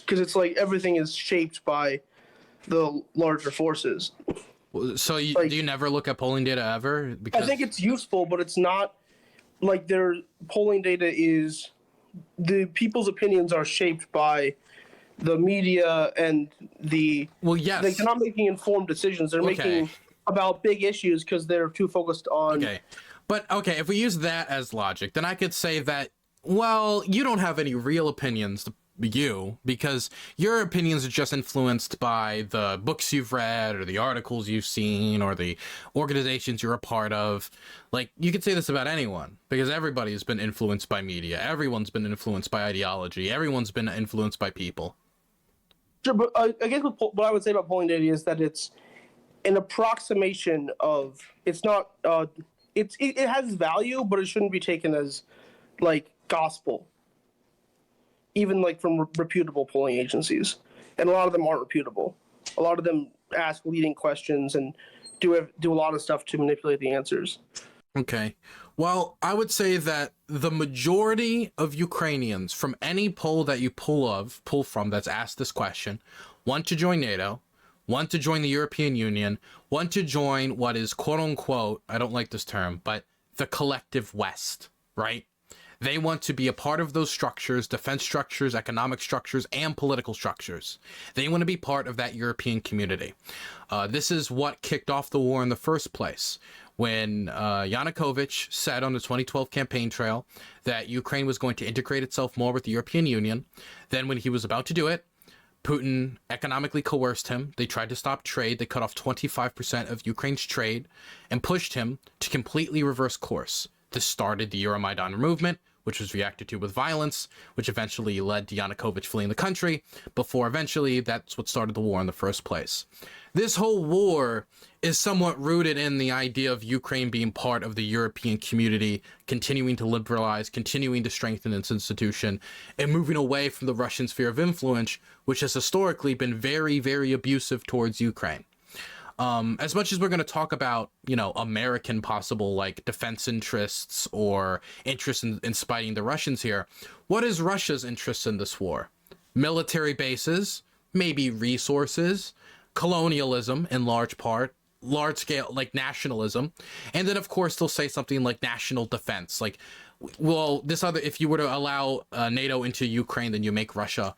Speaker 1: because it's like everything is shaped by the larger forces.
Speaker 2: So do you never look at polling data ever? Because
Speaker 1: I think it's useful, but it's not like their polling data is, the people's opinions are shaped by the media and the.
Speaker 2: Well, yes.
Speaker 1: Like, they're not making informed decisions. They're making about big issues because they're too focused on.
Speaker 2: If we use that as logic, then I could say that, well, you don't have any real opinions because your opinions are just influenced by the books you've read or the articles you've seen or the organizations you're a part of. Like, you could say this about anyone, because everybody's been influenced by media. Everyone's been influenced by ideology. Everyone's been influenced by people.
Speaker 1: Sure, but I guess what I would say about polling data is that it's an approximation of, it's not it has value, but it shouldn't be taken as like gospel, even like from reputable polling agencies, and a lot of them aren't reputable. A lot of them ask leading questions and do a lot of stuff to manipulate the answers.
Speaker 2: Okay. Well, I would say that the majority of Ukrainians from any poll that you pull from that's asked this question want to join NATO, want to join the European Union, want to join what is quote unquote, I don't like this term, but the collective West, right? They want to be a part of those structures, defense structures, economic structures, and political structures. They want to be part of that European community. This is what kicked off the war in the first place, when Yanukovych said on the 2012 campaign trail that Ukraine was going to integrate itself more with the European Union. Then when he was about to do it, Putin economically coerced him. They tried to stop trade. They cut off 25% of Ukraine's trade and pushed him to completely reverse course. This started the Euromaidan movement, which was reacted to with violence, which eventually led to Yanukovych fleeing the country, before eventually that's what started the war in the first place. This whole war is somewhat rooted in the idea of Ukraine being part of the European community, continuing to liberalize, continuing to strengthen its institution, and moving away from the Russian sphere of influence, which has historically been very, very abusive towards Ukraine. As much as we're going to talk about, you know, American possible like defense interests or interest in spiting the Russians here, what is Russia's interest in this war? Military bases, maybe resources, colonialism in large part, large scale like nationalism, and then of course they'll say something like national defense, like, well, this other, if you were to allow NATO into Ukraine, then you make Russia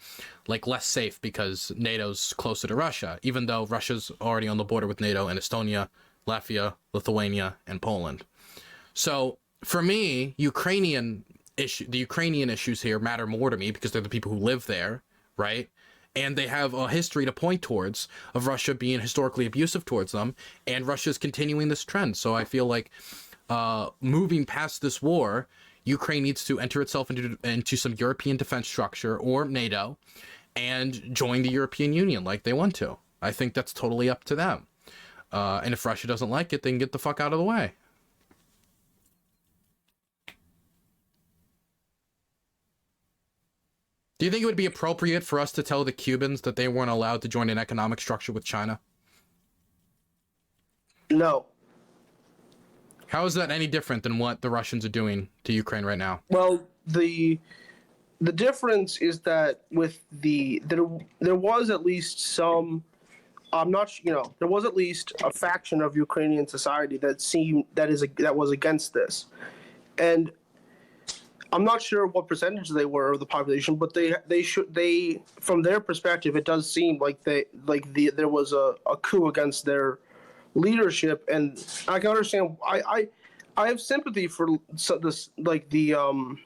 Speaker 2: like less safe because NATO's closer to Russia, even though Russia's already on the border with NATO in Estonia, Latvia, Lithuania, and Poland. So for me, the Ukrainian issues here matter more to me because they're the people who live there, right? And they have a history to point towards of Russia being historically abusive towards them, and Russia's continuing this trend. So I feel like moving past this war, Ukraine needs to enter itself into some European defense structure or NATO and join the European Union like they want to. I think that's totally up to them. And if Russia doesn't like it, they can get the fuck out of the way. Do you think it would be appropriate for us to tell the Cubans that they weren't allowed to join an economic structure with China?
Speaker 1: No.
Speaker 2: How is that any different than what the Russians are doing to Ukraine right now?
Speaker 1: Well, the difference is that with there was at least some, there was at least a faction of Ukrainian society that was against this, and I'm not sure what percentage they were of the population, but they from their perspective, it does seem like there was a coup against their leadership, and I can understand. I have sympathy for this, like in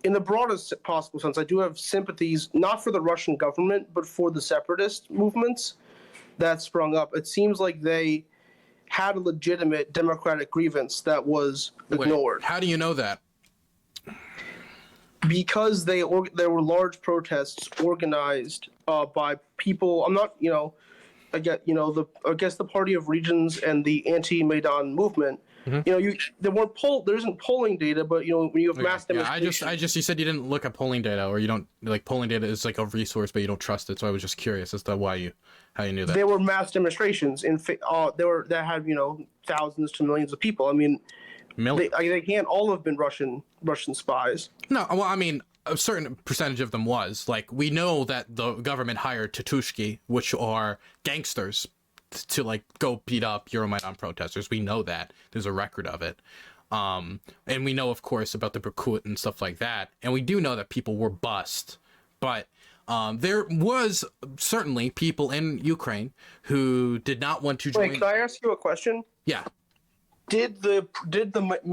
Speaker 1: the broadest possible sense. I do have sympathies not for the Russian government, but for the separatist movements that sprung up. It seems like they had a legitimate democratic grievance that was ignored.
Speaker 2: Wait, how do you know that?
Speaker 1: Because there were large protests organized by people. I'm not, I guess the Party of Regions and the Anti-Maidan movement. Mm-hmm. There isn't polling data, but when you have mass demonstrations.
Speaker 2: You said you didn't look at polling data, or you don't like polling data is like a resource, but you don't trust it. So I was just curious as to how you knew that.
Speaker 1: There were mass demonstrations that had thousands to millions of people. I mean, they can't all have been Russian spies. No, well, I mean, a certain percentage of them was. Like, we know that the government hired Tatushki, which are gangsters, to like go beat up Euromaidan protesters. We know that. There's a record of it. And we know, of course, about the Berkut and stuff like that. And we do know that people were bussed. But there was certainly people in Ukraine who did not want to join. Wait, can I ask you a question?
Speaker 2: Yeah.
Speaker 1: Did the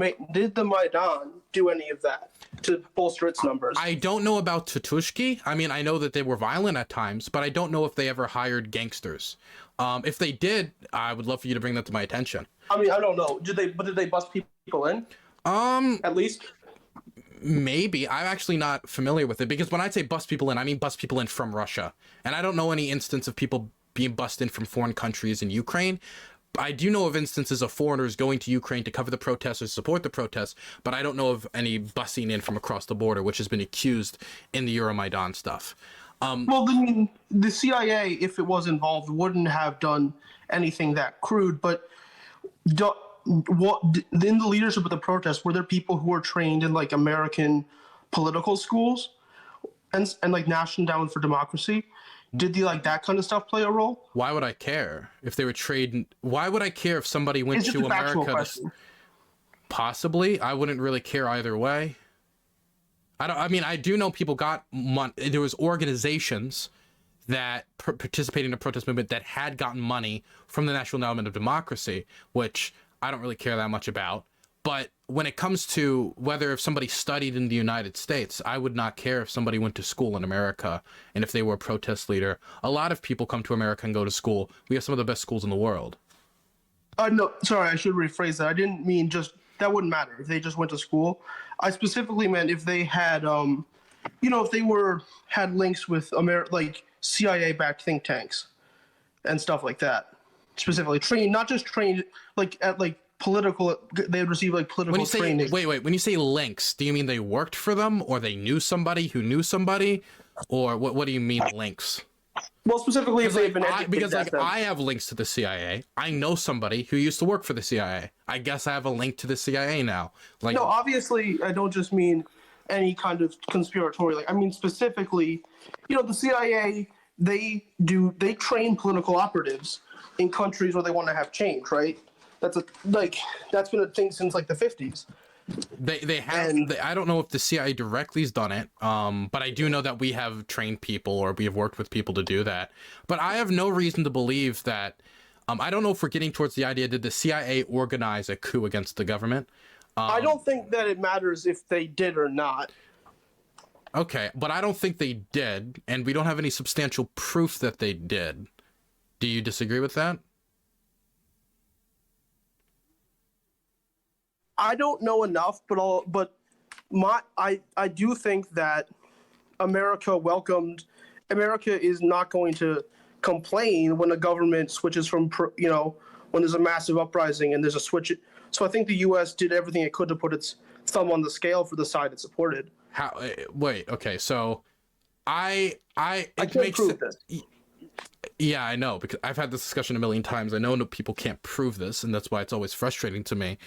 Speaker 1: Maidan do any of that to bolster its numbers?
Speaker 2: I don't know about Tatushki. I mean, I know that they were violent at times, but I don't know if they ever hired gangsters. If they did, I would love for you to bring that to my attention.
Speaker 1: I mean, I don't know. Did they bust people in? At least?
Speaker 2: Maybe. I'm actually not familiar with it, because when I say bust people in, I mean bust people in from Russia. And I don't know any instance of people being bussed in from foreign countries in Ukraine. I do know of instances of foreigners going to Ukraine to cover the protests or support the protests, but I don't know of any bussing in from across the border, which has been accused in the Euromaidan stuff.
Speaker 1: Well, the CIA, if it was involved, wouldn't have done anything that crude. But what in the leadership of the protests, were there people who were trained in like American political schools and like National Endowment for Democracy? Did that kind of stuff play a role?
Speaker 2: Why would I care if they were trained? Why would I care if somebody went to America? Possibly, I wouldn't really care either way. I mean, I do know people got money. There was organizations that participated in the protest movement that had gotten money from the National Endowment of Democracy, which I don't really care that much about. But when it comes to whether if somebody studied in the United States, I would not care if somebody went to school in America and if they were a protest leader. A lot of people come to America and go to school. We have some of the best schools in the world.
Speaker 1: No, sorry, I should rephrase that. I didn't mean just that wouldn't matter if they just went to school. I specifically meant if they had, if they had links with like CIA-backed think tanks and stuff like that. Specifically trained, not just trained like at like political. They would receive like political training.
Speaker 2: Wait. When you say links, do you mean they worked for them, or they knew somebody who knew somebody, or what do you mean links?
Speaker 1: Well, specifically if they've been
Speaker 2: because I have links to the CIA. I know somebody who used to work for the CIA. I guess I have a link to the CIA now. Like,
Speaker 1: no, obviously I don't just mean any kind of conspiratorial. I mean specifically, the CIA, they train political operatives in countries where they want to have change, right? That's been a thing since like the 50s.
Speaker 2: They have. I don't know if the CIA directly has done it, but I do know that we have trained people or we have worked with people to do that. But I have no reason to believe that. I don't know if we're getting towards the idea, did the CIA organize a coup against the government?
Speaker 1: I don't think that it matters if they did or not.
Speaker 2: Okay, but I don't think they did, and we don't have any substantial proof that they did. Do you disagree with that?
Speaker 1: I don't know enough, but I do think that America is not going to complain when a government switches from when there's a massive uprising and there's a switch. So I think the U.S. did everything it could to put its thumb on the scale for the side it supported.
Speaker 2: How? Wait. Okay. So I
Speaker 1: can't prove this.
Speaker 2: Yeah, I know, because I've had this discussion a million times. I know people can't prove this, and that's why it's always frustrating to me.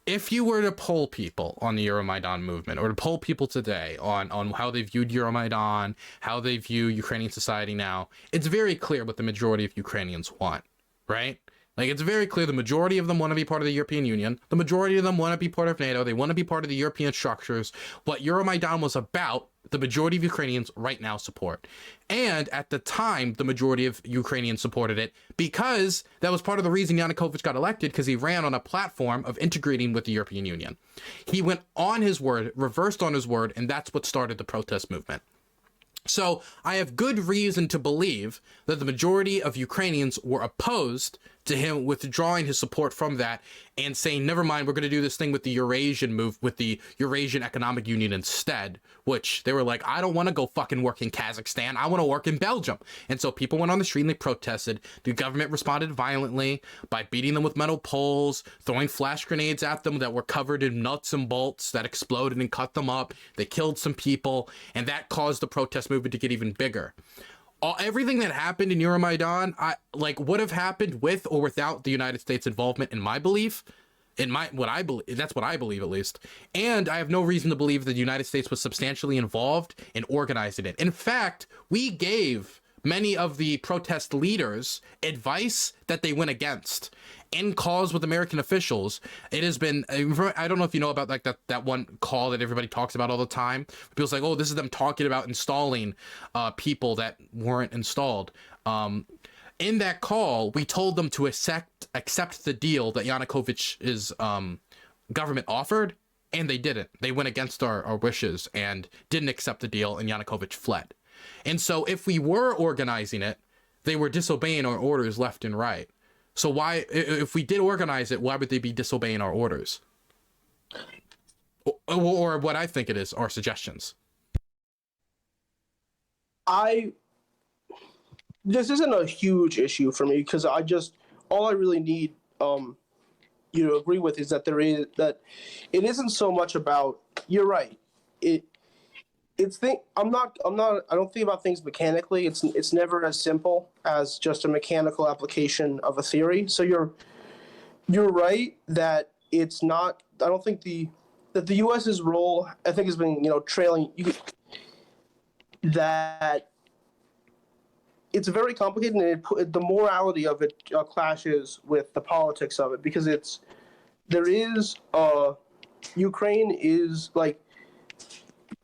Speaker 2: If you were to poll people on the Euromaidan movement, or to poll people today on how they viewed Euromaidan, how they view Ukrainian society now, it's very clear what the majority of Ukrainians want, right? Like, it's very clear the majority of them want to be part of the European Union. The majority of them want to be part of NATO. They want to be part of the European structures. What Euromaidan was about, the majority of Ukrainians right now support. And at the time, the majority of Ukrainians supported it because that was part of the reason Yanukovych got elected, because he ran on a platform of integrating with the European Union. He went on his word, reversed on his word, and that's what started the protest movement. So I have good reason to believe that the majority of Ukrainians were opposed to him withdrawing his support from that and saying, never mind, we're going to do this thing with the with the Eurasian Economic Union instead, which they were like, I don't want to go fucking work in Kazakhstan. I want to work in Belgium. And so people went on the street and they protested. The government responded violently by beating them with metal poles, throwing flash grenades at them that were covered in nuts and bolts that exploded and cut them up. They killed some people, and that caused the protest movement to get even bigger. Everything that happened in Euromaidan, would have happened with or without the United States involvement, in my belief. That's what I believe, at least. And I have no reason to believe that the United States was substantially involved in organizing it. In fact, we gave many of the protest leaders advice that they went against in calls with American officials. It has been, I don't know if you know about that one call that everybody talks about all the time. People's like, oh, this is them talking about installing people that weren't installed. In that call, we told them to accept the deal that Yanukovych's government offered, and they didn't. They went against our wishes and didn't accept the deal, and Yanukovych fled. And so if we were organizing it, they were disobeying our orders left and right. So why, if we did organize it, why would they be disobeying our orders? Or what I think it is, our suggestions.
Speaker 1: this isn't a huge issue for me because all I really need you to agree with is that it isn't so much about. You're right. I don't think about things mechanically. It's never as simple as just a mechanical application of a theory. So you're right that it's not. I don't think that the U.S.'s role, I think, has been trailing. That it's very complicated, and the morality of it clashes with the politics of it because Ukraine is like.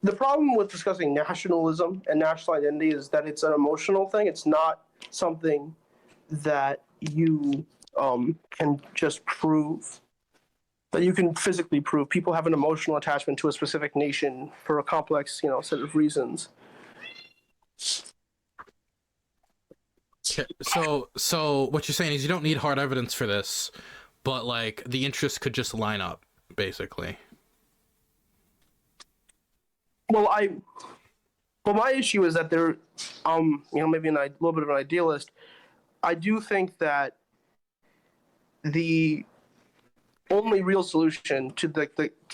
Speaker 1: The problem with discussing nationalism and national identity is that it's an emotional thing. It's not something that you can just prove, that you can physically prove. People have an emotional attachment to a specific nation for a complex, set of reasons.
Speaker 2: So what you're saying is you don't need hard evidence for this, but like the interests could just line up, basically.
Speaker 1: Well, my issue is that maybe a little bit of an idealist. I do think that the only real solution to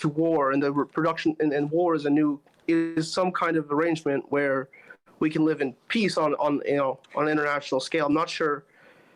Speaker 1: war and the production and war is some kind of arrangement where we can live in peace on an international scale. I'm not sure.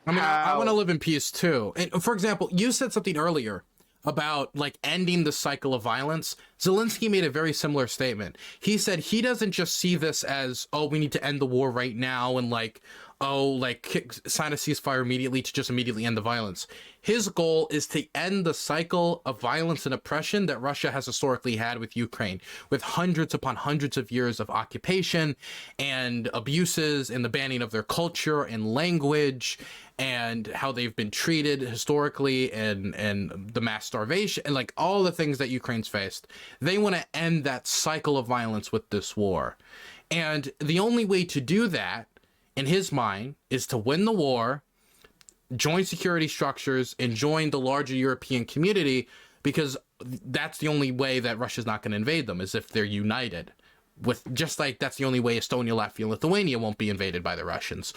Speaker 2: I mean, I want to live in peace too. And for example, you said something earlier about like ending the cycle of violence. Zelensky made a very similar statement. He said he doesn't just see this as, oh, we need to end the war right now and like, oh, like sign a ceasefire immediately to just immediately end the violence. His goal is to end the cycle of violence and oppression that Russia has historically had with Ukraine, with hundreds upon hundreds of years of occupation and abuses and the banning of their culture and language and how they've been treated historically and the mass starvation and like all the things that Ukraine's faced. They want to end that cycle of violence with this war. And the only way to do that, in his mind, is to win the war, join security structures, and join the larger European community, because that's the only way that Russia's not going to invade them, is if they're united. Just like that's the only way Estonia, Latvia, and Lithuania won't be invaded by the Russians.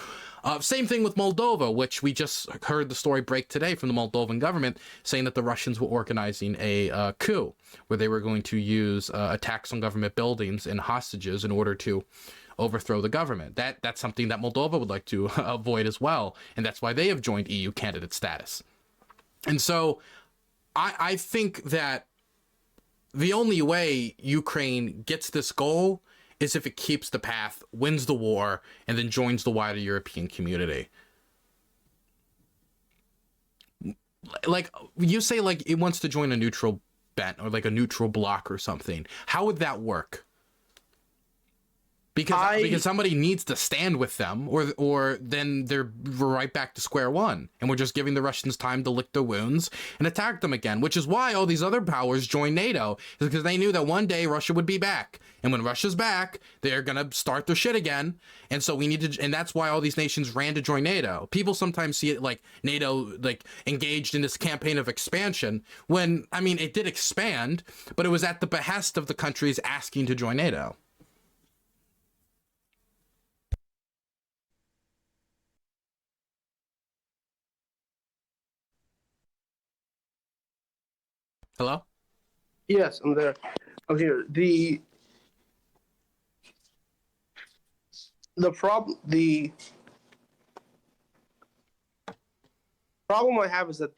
Speaker 2: Same thing with Moldova, which we just heard the story break today from the Moldovan government saying that the Russians were organizing a coup where they were going to use attacks on government buildings and hostages in order to overthrow the government. That's something that Moldova would like to avoid as well, and that's why they have joined EU candidate status. And so I think that the only way Ukraine gets this goal is if it keeps the path, wins the war, and then joins the wider European community. Like, you say, like, it wants to join a neutral bent or like a neutral bloc or something. How would that work? Because somebody needs to stand with them, or then we're right back to square one, and we're just giving the Russians time to lick their wounds and attack them again. Which is why all these other powers joined NATO, is because they knew that one day Russia would be back, and when Russia's back, they're gonna start their shit again. And so we need to, and that's why all these nations ran to join NATO. People sometimes see it like NATO like engaged in this campaign of expansion, when I mean it did expand, but it was at the behest of the countries asking to join NATO. Hello?
Speaker 1: Yes, I'm there. I'm here. The problem I have is that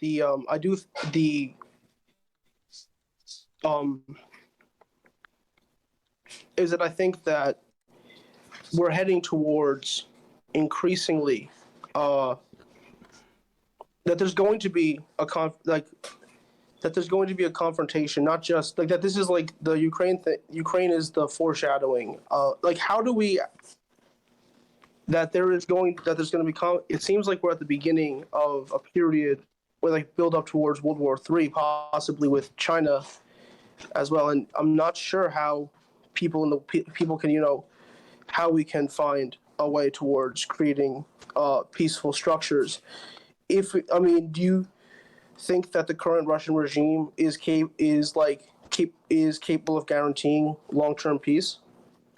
Speaker 1: I think that we're heading towards increasingly that there's going to be that there's going to be a confrontation, not just like that. This is like the Ukraine thing. Ukraine is the foreshadowing. Like, how do we? There's going to be. It seems like we're at the beginning of a period where like build up towards World War III, possibly with China as well. And I'm not sure how people can how we can find a way towards creating peaceful structures. Do you think that the current Russian regime is capable of guaranteeing long-term peace?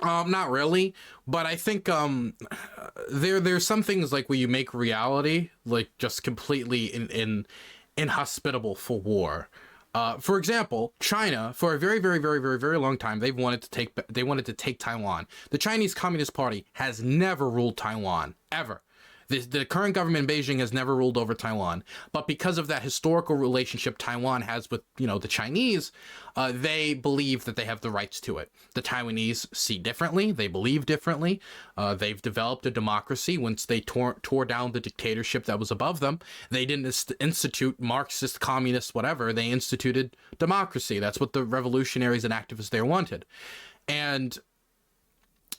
Speaker 2: Not really, but I think there's some things like where you make reality like just completely inhospitable for war. For example, China, for a very, very, very, very, very long time, they wanted to take Taiwan. The Chinese Communist Party has never ruled Taiwan, ever. The current government in Beijing has never ruled over Taiwan, but because of that historical relationship Taiwan has with, the Chinese, they believe that they have the rights to it. The Taiwanese see differently. They believe differently. They've developed a democracy once they tore down the dictatorship that was above them. They didn't institute Marxist, communist, whatever. They instituted democracy. That's what the revolutionaries and activists there wanted. And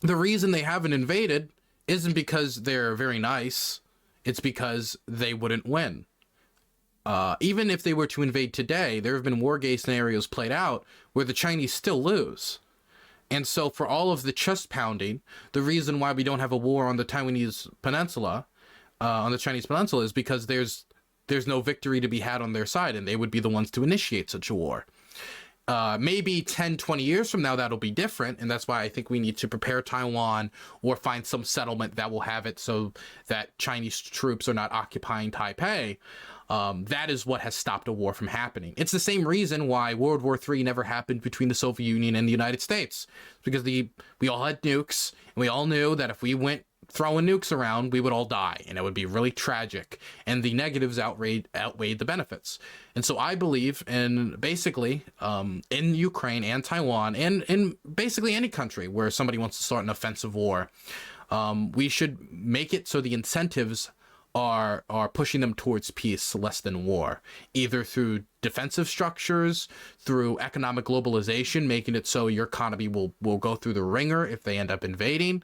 Speaker 2: the reason they haven't invaded isn't because they're very nice. It's because they wouldn't win. Even if they were to invade today, there have been war-gay scenarios played out where the Chinese still lose. And so for all of the chest pounding, the reason why we don't have a war on the Taiwanese peninsula, on the Chinese peninsula, is because there's no victory to be had on their side, and they would be the ones to initiate such a war. Maybe 10, 20 years from now, that'll be different. And that's why I think we need to prepare Taiwan or find some settlement that will have it so that Chinese troops are not occupying Taipei. That is what has stopped a war from happening. It's the same reason why World War III never happened between the Soviet Union and the United States. It's because we all had nukes, and we all knew that if we went throwing nukes around, we would all die, and it would be really tragic, and the negatives outweighed the benefits. And so I believe in basically in Ukraine and Taiwan and in basically any country where somebody wants to start an offensive war, we should make it so the incentives are pushing them towards peace less than war, either through defensive structures, through economic globalization, making it so your economy will go through the ringer if they end up invading.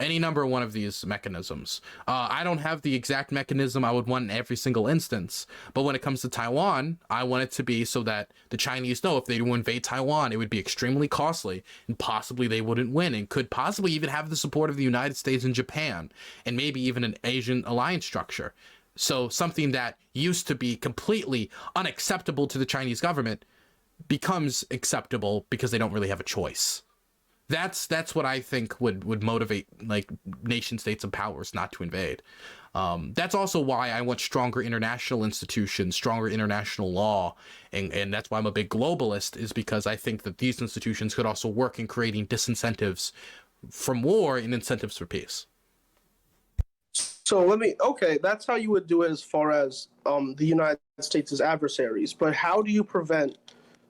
Speaker 2: Any number one of these mechanisms. I don't have the exact mechanism I would want in every single instance, but when it comes to Taiwan, I want it to be so that the Chinese know if they do invade Taiwan, it would be extremely costly, and possibly they wouldn't win, and could possibly even have the support of the United States and Japan, and maybe even an Asian alliance structure. So something that used to be completely unacceptable to the Chinese government becomes acceptable because they don't really have a choice. That's what I think would motivate like nation states and powers not to invade. That's also why I want stronger international institutions, stronger international law, and that's why I'm a big globalist, is because I think that these institutions could also work in creating disincentives from war and incentives for peace.
Speaker 1: So that's how you would do it as far as the United States' adversaries. But how do you prevent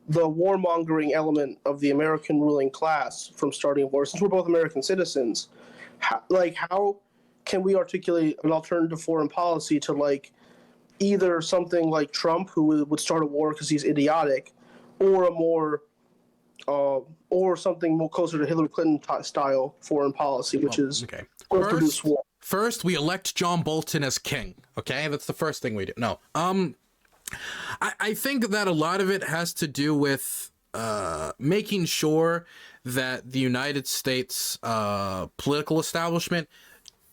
Speaker 1: the warmongering element of the American ruling class from starting a war? Since we're both American citizens, how can we articulate an alternative foreign policy to either something like Trump, who would start a war because he's idiotic, or a more or something more closer to Hillary Clinton style foreign policy, which is going to produce war?
Speaker 2: First, we elect John Bolton as king. Okay, that's the first thing we do. No, I think that a lot of it has to do with making sure that the United States political establishment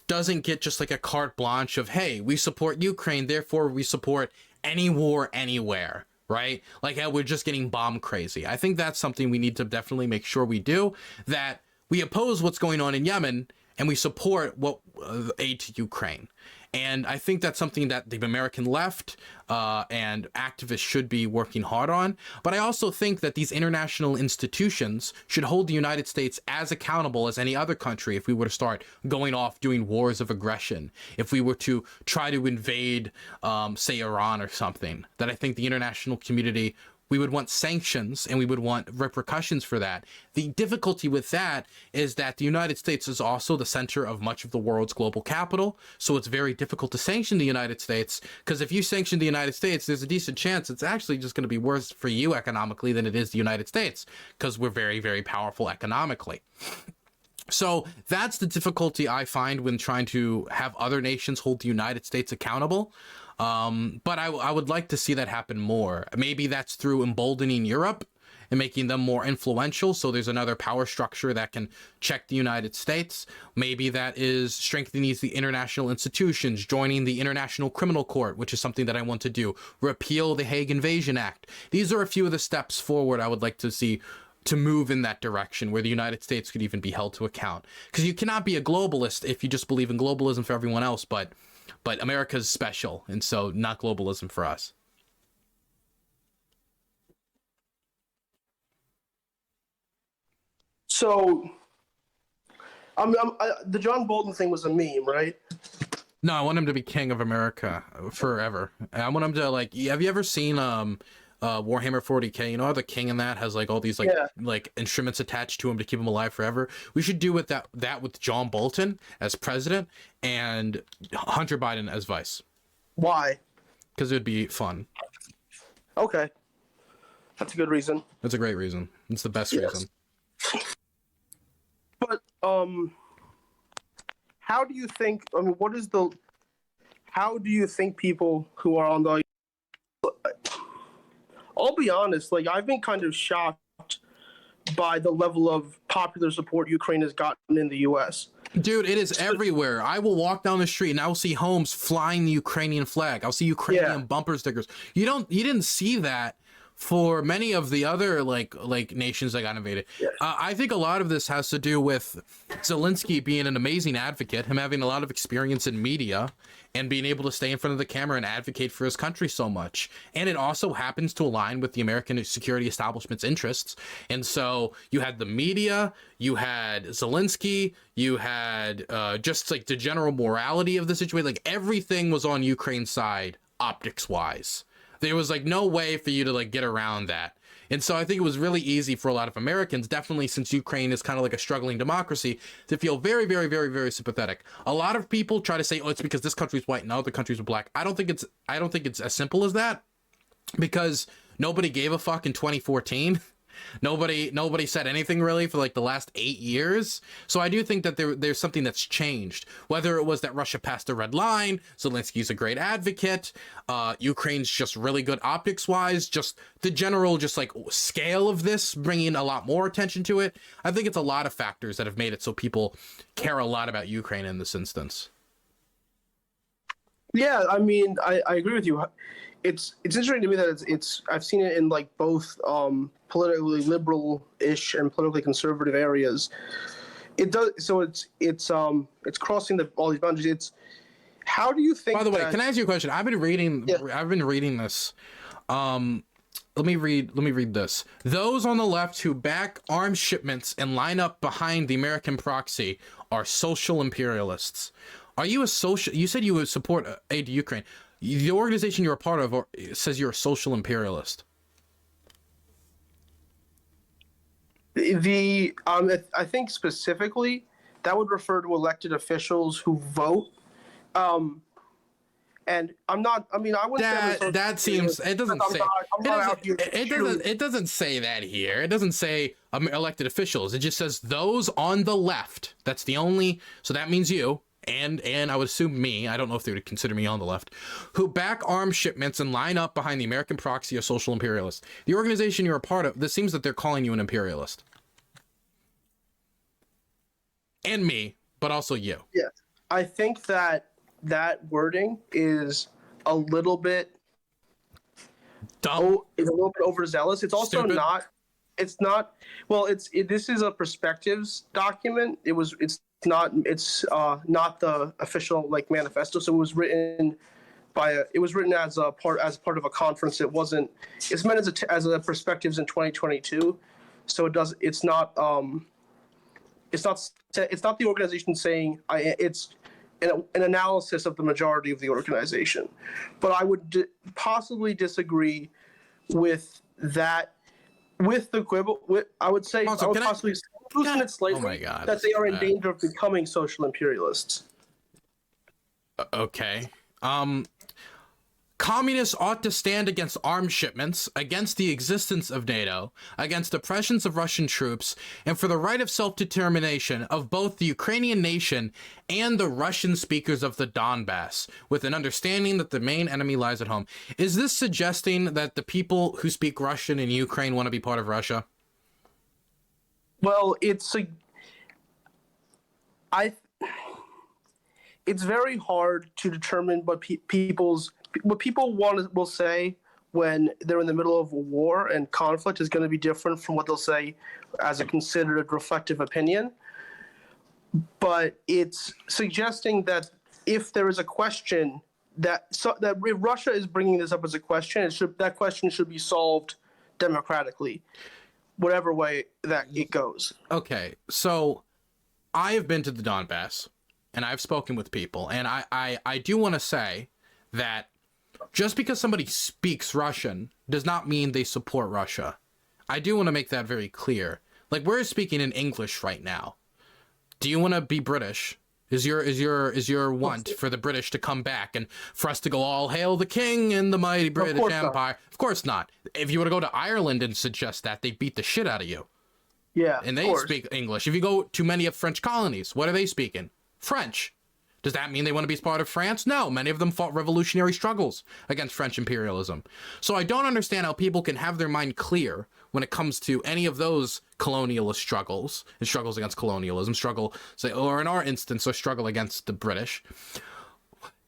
Speaker 2: doesn't get just like a carte blanche of, hey, we support Ukraine, therefore we support any war anywhere, right? Like how we're just getting bomb crazy. I think that's something we need to definitely make sure we do, that we oppose what's going on in Yemen and we support what aid to Ukraine. And I think that's something that the American left and activists should be working hard on. But I also think that these international institutions should hold the United States as accountable as any other country if we were to start going off doing wars of aggression, if we were to try to invade, say, Iran or something. That I think the international community, we would want sanctions and we would want repercussions for that. The difficulty with that is that the United States is also the center of much of the world's global capital. So it's very difficult to sanction the United States, because if you sanction the United States, there's a decent chance it's actually just going to be worse for you economically than it is the United States, because we're very, very powerful economically. So that's the difficulty I find when trying to have other nations hold the United States accountable. But I would like to see that happen more. Maybe that's through emboldening Europe and making them more influential, so there's another power structure that can check the United States. Maybe that is strengthening the international institutions, joining the International Criminal Court, which is something that I want to do. Repeal the Hague Invasion Act. These are a few of the steps forward I would like to see to move in that direction where the United States could even be held to account. Because you cannot be a globalist if you just believe in globalism for everyone else, but America's special, and so not globalism for us.
Speaker 1: So, the John Bolton thing was a meme, right?
Speaker 2: No, I want him to be king of America forever. I want him to, like, have you ever seen Warhammer 40K? You know how the king in that has like all these like instruments attached to him to keep him alive forever? We should do with that with John Bolton as president and Hunter Biden as vice.
Speaker 1: Why?
Speaker 2: Because it would be fun.
Speaker 1: Okay. That's a good reason.
Speaker 2: That's a great reason. It's the best reason.
Speaker 1: But how do you think, I mean, how do you think people who are on the, I'll be honest, like, I've been kind of shocked by the level of popular support Ukraine has gotten in the US.
Speaker 2: Dude, it is everywhere. I will walk down the street and I will see homes flying the Ukrainian flag. I'll see Ukrainian bumper stickers. You didn't see that for many of the other like nations that got invaded. I think a lot of this has to do with Zelensky being an amazing advocate, him having a lot of experience in media and being able to stay in front of the camera and advocate for his country so much. And it also happens to align with the American security establishment's interests. And so you had the media, you had Zelensky, you had just like the general morality of the situation. Like everything was on Ukraine's side, optics wise. There was like no way for you to like get around that. And so I think it was really easy for a lot of Americans, definitely since Ukraine is kind of like a struggling democracy, to feel very, very, very, very sympathetic. A lot of people try to say, oh, it's because this country's white and other countries are black. I don't think it's as simple as that, because nobody gave a fuck in 2014. Nobody said anything really for like the last 8 years. So I do think that there's something that's changed. Whether it was that Russia passed a red line, Zelensky's a great advocate, Ukraine's just really good optics wise, just the general just like scale of this bringing a lot more attention to it. I think it's a lot of factors that have made it so people care a lot about Ukraine in this instance.
Speaker 1: Yeah, I mean, I agree with you. It's interesting to me that it's I've seen it in like both politically liberal-ish and politically conservative areas. It does, so it's crossing all these boundaries. It's, how do you think?
Speaker 2: By the way, can I ask you a question? I've been reading this. Let me read this. Those on the left who back arms shipments and line up behind the American proxy are social imperialists. Are you a social? You said you would support aid to Ukraine. The organization you're a part of says you're a social imperialist.
Speaker 1: I think specifically that would refer to elected officials who vote. And I'm not. I mean, I wouldn't say
Speaker 2: that seems. It doesn't say. It doesn't say that here. It doesn't say elected officials. It just says those on the left. That's the only. So that means you. And I would assume me, I don't know if they would consider me on the left, who back arms shipments and line up behind the American proxy of social imperialists. The organization you're a part of, this seems that they're calling you an imperialist. And me, but also you.
Speaker 1: Yeah, I think that wording is a little bit
Speaker 2: dumb.
Speaker 1: It's a little bit overzealous. It's also
Speaker 2: stupid.
Speaker 1: It's not. Well, this is a perspectives document. It's not the official like manifesto. So it was written as a part of a conference. It's meant as a perspectives in 2022. So it's not the organization saying it's an analysis of the majority of the organization. But I would possibly disagree with that. With the quibble, I would say
Speaker 2: Also,
Speaker 1: I would possibly loosen it slightly.
Speaker 2: Oh my God,
Speaker 1: that they are in danger of becoming social imperialists.
Speaker 2: Okay. Communists ought to stand against arms shipments, against the existence of NATO, against oppressions of Russian troops, and for the right of self-determination of both the Ukrainian nation and the Russian speakers of the Donbass, with an understanding that the main enemy lies at home. Is this suggesting that the people who speak Russian in Ukraine want to be part of Russia?
Speaker 1: Well, it's very hard to determine what people will say when they're in the middle of a war and conflict is going to be different from what they'll say as a considered reflective opinion. But it's suggesting that if there is a question that if Russia is bringing this up as a question, that question should be solved democratically, whatever way that it goes.
Speaker 2: Okay, so I have been to the Donbass, and I've spoken with people, and I do want to say that just because somebody speaks Russian does not mean they support Russia. I do want to make that very clear. Like, we're speaking in English right now. Do you want to be British? Is your want for the British to come back and for us to go all hail the king and the mighty British Empire? Of course not. If you were to go to Ireland and suggest that, they beat the shit out of you.
Speaker 1: Yeah,
Speaker 2: and they speak English. If you go to many of French colonies, what are they speaking? French. Does that mean they want to be part of France? No, many of them fought revolutionary struggles against French imperialism. So I don't understand how people can have their mind clear when it comes to any of those colonialist struggles, and struggles against colonialism, or in our instance, a struggle against the British,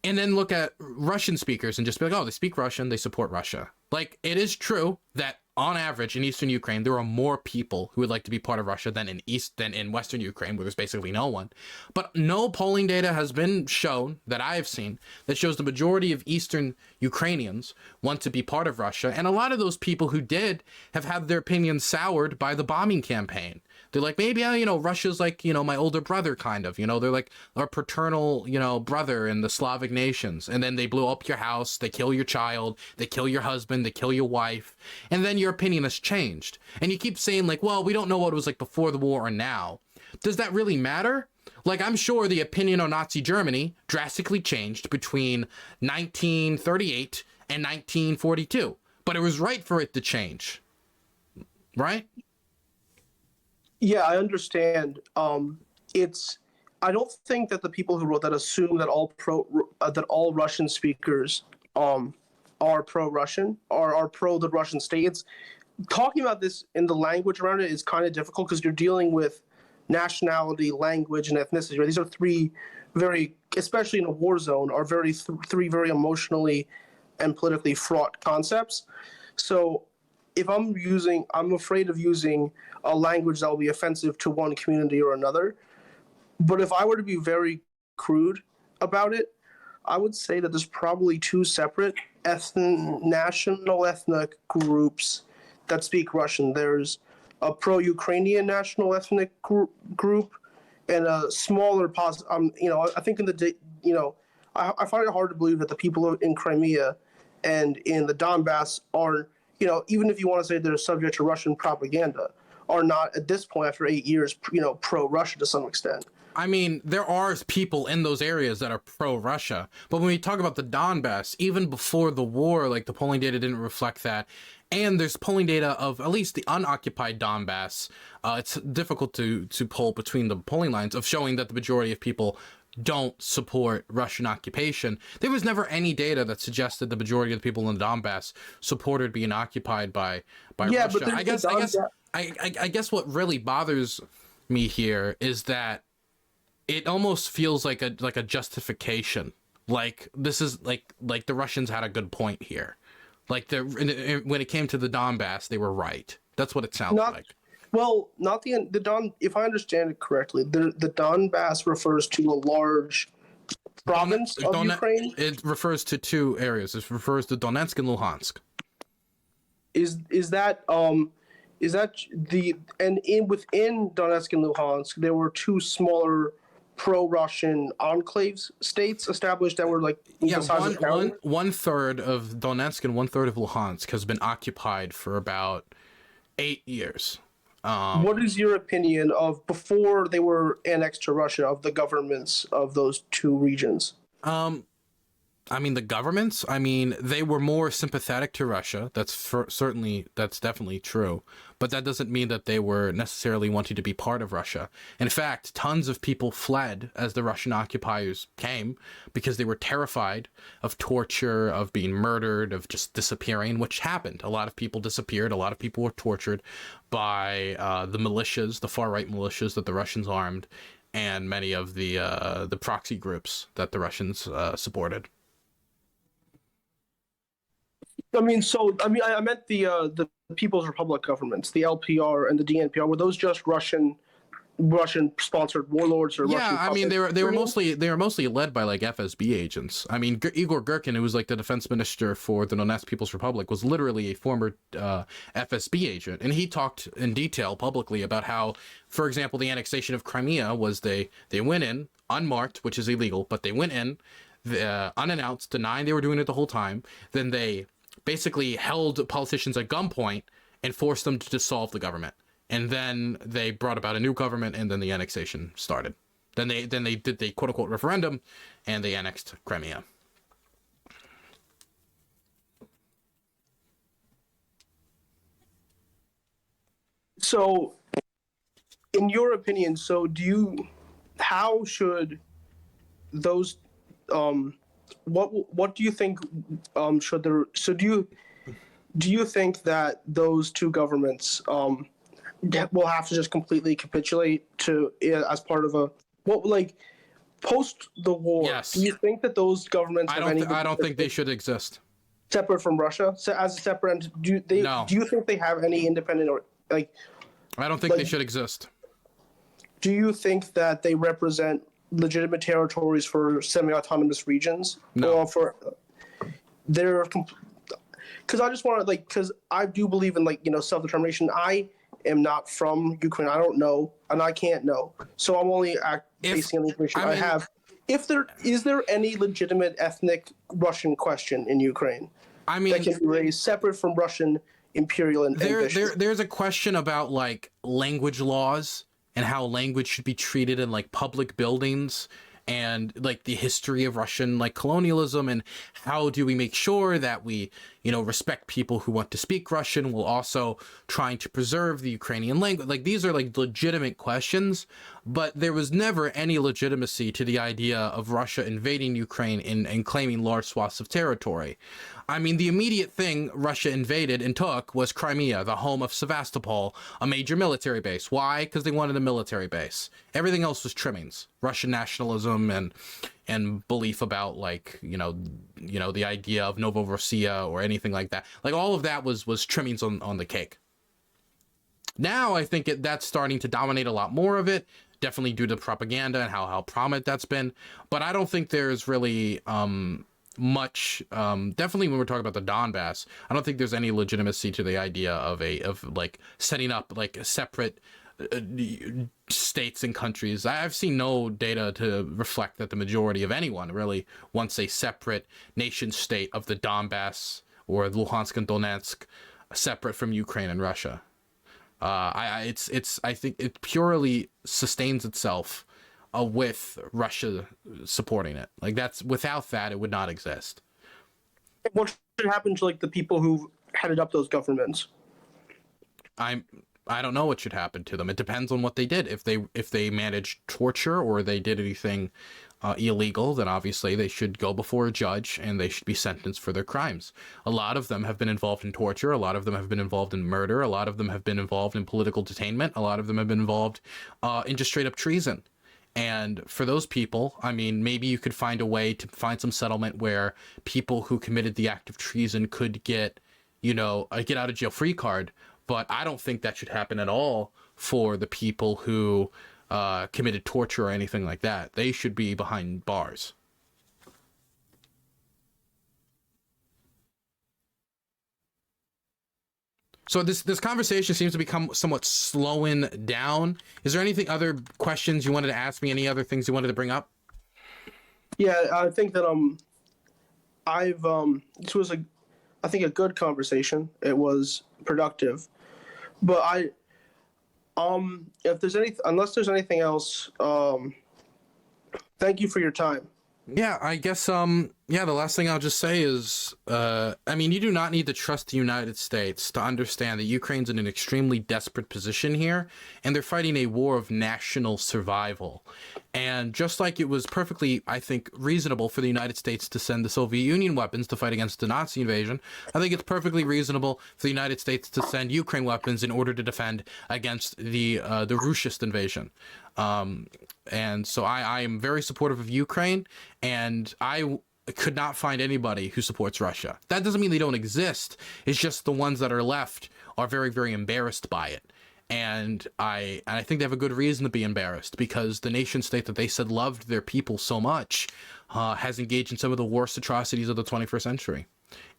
Speaker 2: and then look at Russian speakers and just be like, oh, they speak Russian, they support Russia. Like, it is true that on average in Eastern Ukraine, there are more people who would like to be part of Russia than in Western Ukraine, where there's basically no one. But no polling data has been shown that I have seen that shows the majority of Eastern Ukrainians want to be part of Russia. And a lot of those people who did have had their opinions soured by the bombing campaign. They're like, maybe, Russia's like, my older brother, kind of, they're like our paternal, brother in the Slavic nations. And then they blew up your house, they kill your child, they kill your husband, they kill your wife. And then your opinion has changed. And you keep saying like, well, we don't know what it was like before the war or now. Does that really matter? Like, I'm sure the opinion on Nazi Germany drastically changed between 1938 and 1942. But it was right for it to change. Right?
Speaker 1: Yeah, I understand. I don't think that the people who wrote that assume that all Russian speakers are pro-Russian or are pro the Russian state. It's talking about this in the language around it is kind of difficult because you're dealing with nationality, language, and ethnicity. Right? These are three very, especially in a war zone, are three very emotionally and politically fraught concepts. So if I'm afraid of using a language that will be offensive to one community or another. But if I were to be very crude about it, I would say that there's probably two separate national ethnic groups that speak Russian. There's a pro-Ukrainian national ethnic group and a smaller I think I find it hard to believe that the people in Crimea and in the Donbass are, even if you want to say they're subject to Russian propaganda, are not at this point after 8 years, pro-Russia to some extent.
Speaker 2: I mean, there are people in those areas that are pro-Russia, but when we talk about the Donbass, even before the war, like the polling data didn't reflect that. And there's polling data of at least the unoccupied Donbass. It's difficult to poll between the polling lines of showing that the majority of people don't support Russian occupation. There was never any data that suggested the majority of the people in the Donbass supported being occupied by Russia. But I guess what really bothers me here is that it almost feels like a justification. Like, this is like the Russians had a good point here. Like, when it came to the Donbass, they were right. That's what it sounds like.
Speaker 1: Well, not the Don. If I understand it correctly, the Donbass refers to a large province of Ukraine.
Speaker 2: It refers to two areas. It refers to Donetsk and Luhansk. Within Donetsk and Luhansk, there were two smaller pro-Russian enclave states established that were like one third of Donetsk and 1/3 of Luhansk has been occupied for about 8 years.
Speaker 1: What is your opinion of before they were annexed to Russia of the governments of those two regions?
Speaker 2: I mean, the governments, they were more sympathetic to Russia. That's definitely true. But that doesn't mean that they were necessarily wanting to be part of Russia. In fact, tons of people fled as the Russian occupiers came because they were terrified of torture, of being murdered, of just disappearing, which happened. A lot of people disappeared. A lot of people were tortured by the militias, the far-right militias that the Russians armed, and many of the proxy groups that the Russians supported.
Speaker 1: I meant the People's Republic governments, the LPR and the DNPR. Were those just Russian sponsored warlords or
Speaker 2: Yeah,
Speaker 1: Russian
Speaker 2: I mean
Speaker 1: puppets?
Speaker 2: they were mostly led by like FSB agents. I mean, Igor Girkin, who was like the defense minister for the Donetsk People's Republic, was literally a former FSB agent, and he talked in detail publicly about how, for example, the annexation of Crimea was they went in unmarked, which is illegal, but they went in unannounced, denying they were doing it the whole time. Then they basically held politicians at gunpoint and forced them to dissolve the government. And then they brought about a new government, and then the annexation started. Then they did the quote unquote referendum, and they annexed Crimea.
Speaker 1: So, in your opinion, how should those, what do you think, should there, so do you think that those two governments, will have to just completely capitulate as part of post the war?
Speaker 2: Yes.
Speaker 1: Do you think that those governments
Speaker 2: I don't think they should exist.
Speaker 1: Separate from Russia? So as a separate entity,
Speaker 2: No.
Speaker 1: Do you think they have any independent
Speaker 2: I don't think they should exist.
Speaker 1: Do you think that they represent legitimate territories for semi-autonomous regions?
Speaker 2: No.
Speaker 1: Or for because I just want to because I do believe in self-determination. I am not from Ukraine. I don't know, and I can't know. So I'm only basing on the information I have. Is there any legitimate ethnic Russian question in Ukraine? I mean, that can be raised separate from Russian imperial ambitions?
Speaker 2: There's a question about like language laws and how language should be treated in like public buildings, and like the history of Russian like colonialism, and how do we make sure that we, respect people who want to speak Russian while also trying to preserve the Ukrainian language. Like these are like legitimate questions, but there was never any legitimacy to the idea of Russia invading Ukraine and claiming large swaths of territory. I mean, the immediate thing Russia invaded and took was Crimea, the home of Sevastopol, a major military base. Why? Because they wanted a military base. Everything else was trimmings, Russian nationalism and belief about the idea of Novorossiya or anything like that. Like all of that was trimmings on the cake. Now I think that's starting to dominate a lot more of it, definitely due to propaganda and how prominent that's been. But I don't think there's really much definitely when we're talking about the Donbass, I don't think there's any legitimacy to the idea of setting up like a separate states and countries. I've seen no data to reflect that the majority of anyone really wants a separate nation state of the Donbass or Luhansk and Donetsk, separate from Ukraine and Russia. I think it purely sustains itself with Russia supporting it. Like without that, it would not exist.
Speaker 1: What should happen to the people who headed up those governments?
Speaker 2: I don't know what should happen to them. It depends on what they did. If they managed torture or they did anything illegal, then obviously they should go before a judge and they should be sentenced for their crimes. A lot of them have been involved in torture. A lot of them have been involved in murder. A lot of them have been involved in political detainment. A lot of them have been involved in just straight up treason. And for those people, I mean, maybe you could find a way to find some settlement where people who committed the act of treason could get, a get out of jail free card. But I don't think that should happen at all for the people who committed torture or anything like that. They should be behind bars. So this conversation seems to become somewhat slowing down. Is there anything other questions you wanted to ask me? Any other things you wanted to bring up?
Speaker 1: Yeah, I think that this was I think a good conversation. It was productive. But unless there's anything else, thank you for your time.
Speaker 2: Yeah, I guess, the last thing I'll just say is, you do not need to trust the United States to understand that Ukraine's in an extremely desperate position here, and they're fighting a war of national survival. And just like it was perfectly, I think, reasonable for the United States to send the Soviet Union weapons to fight against the Nazi invasion, I think it's perfectly reasonable for the United States to send Ukraine weapons in order to defend against the Russist invasion. And so I am very supportive of Ukraine, and I could not find anybody who supports Russia. That doesn't mean they don't exist. It's just the ones that are left are very, very embarrassed by it. And I think they have a good reason to be embarrassed, because the nation state that they said loved their people so much has engaged in some of the worst atrocities of the 21st century.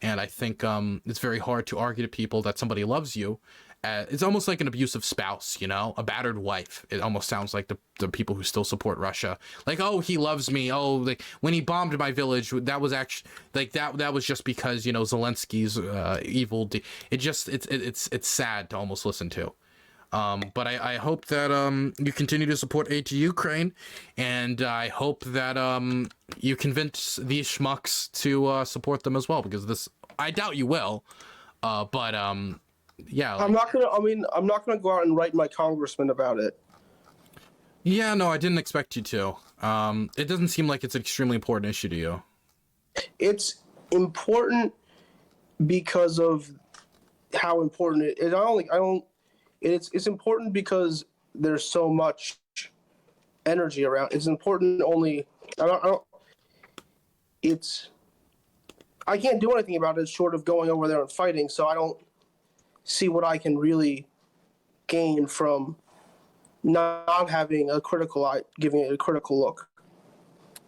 Speaker 2: And I think it's very hard to argue to people that somebody loves you. It's almost like an abusive spouse, you know, a battered wife. It almost sounds like the people who still support Russia. Like, oh, he loves me. Oh, like when he bombed my village, that was actually like that was just because, you know, Zelensky's evil. It's sad to almost listen to. But I hope that you continue to support AntiUkraine, and I hope that you convince these schmucks to support them as well, because I doubt you will. But yeah,
Speaker 1: I'm not gonna go out and write my congressman about it.
Speaker 2: Yeah, no, I didn't expect you to. It doesn't seem like it's an extremely important issue to you.
Speaker 1: It's important because of how important it is. It's important because there's so much energy around. It's important only. I can't do anything about it short of going over there and fighting. So I don't see what I can really gain from not having giving it a critical look.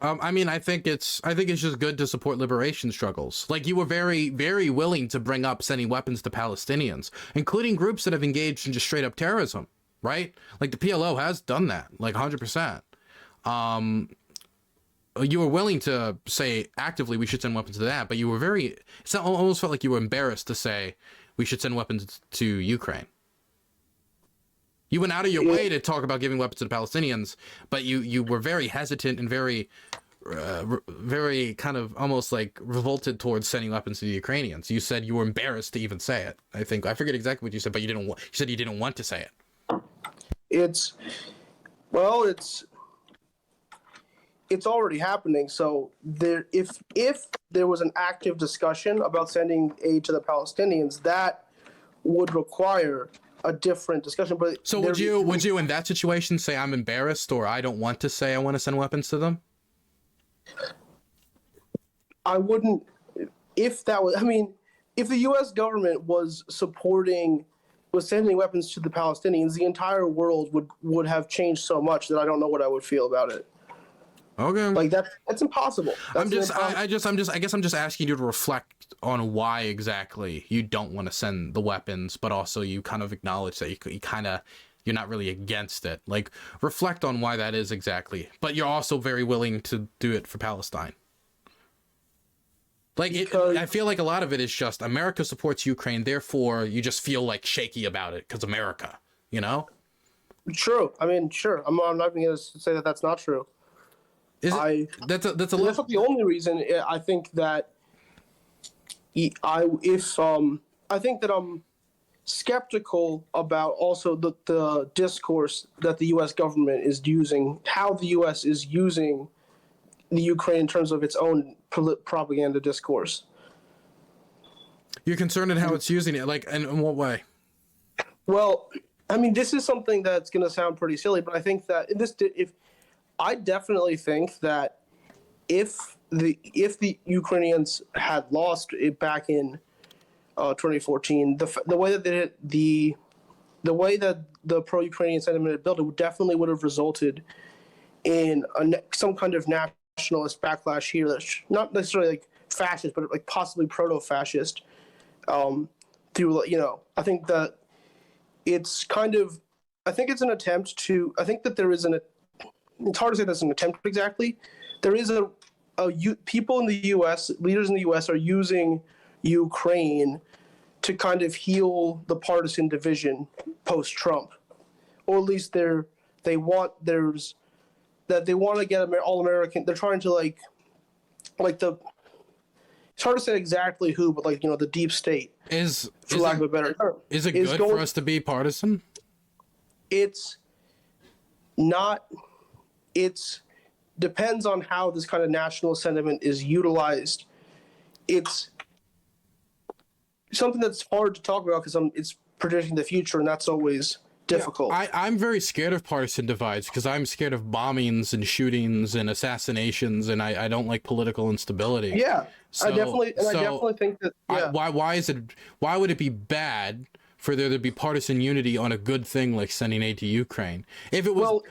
Speaker 2: I mean, I think it's just good to support liberation struggles. Like, you were very, very willing to bring up sending weapons to Palestinians, including groups that have engaged in just straight up terrorism, right? Like the PLO has done that, like 100%. You were willing to say actively we should send weapons to that, but you were it almost felt like you were embarrassed to say we should send weapons to Ukraine. You went out of your way to talk about giving weapons to the Palestinians, but you were very hesitant and very kind of almost like revolted towards sending weapons to the Ukrainians. You said you were embarrassed to even say it. I forget exactly what you said, but you said you didn't want to say it.
Speaker 1: It's already happening. So if there was an active discussion about sending aid to the Palestinians, that would require a different discussion. But
Speaker 2: so would you in that situation say I'm embarrassed, or I don't want to say I want to send weapons to them?
Speaker 1: I wouldn't. If the U.S. government was sending weapons to the Palestinians, the entire world would have changed so much that I don't know what I would feel about it.
Speaker 2: Okay.
Speaker 1: Like that's impossible.
Speaker 2: I guess I'm just asking you to reflect on why exactly you don't want to send the weapons, but also you kind of acknowledge that you're not really against it. Like, reflect on why that is exactly, but you're also very willing to do it for Palestine. Like, I feel like a lot of it is just America supports Ukraine, therefore you just feel like shaky about it because America, you know?
Speaker 1: True. I mean, sure. I'm not even going to say that that's not true. That's not the only reason. I think that I think that I'm skeptical about also the discourse that the U.S. government is using, how the U.S. is using the Ukraine in terms of its own propaganda discourse.
Speaker 2: You're concerned in how it's using it, like, in what way?
Speaker 1: Well, I mean, this is something that's going to sound pretty silly, but I think that I definitely think that if the Ukrainians had lost it back in 2014, the way that the way that the pro-Ukrainian sentiment had built, it definitely would have resulted in some kind of nationalist backlash here that's not necessarily like fascist, but like possibly proto-fascist. Through, you know, I think that it's an attempt to. I think that there is it's hard to say that's an attempt exactly. There is people in the U.S., leaders in the U.S. are using Ukraine to kind of heal the partisan division post-Trump, or at least they want to get all American. They're trying to like the. It's hard to say exactly who, but like, you know, the deep state. For lack of a better term,
Speaker 2: is it good for us to be partisan?
Speaker 1: It's not. It depends on how this kind of national sentiment is utilized. It's something that's hard to talk about because it's predicting the future, and that's always difficult.
Speaker 2: I'm very scared of partisan divides because I'm scared of bombings and shootings and assassinations, and I don't like political instability.
Speaker 1: Yeah,
Speaker 2: So,
Speaker 1: I definitely think that. Yeah.
Speaker 2: Why would it be bad for there to be partisan unity on a good thing like sending aid to Ukraine? If it was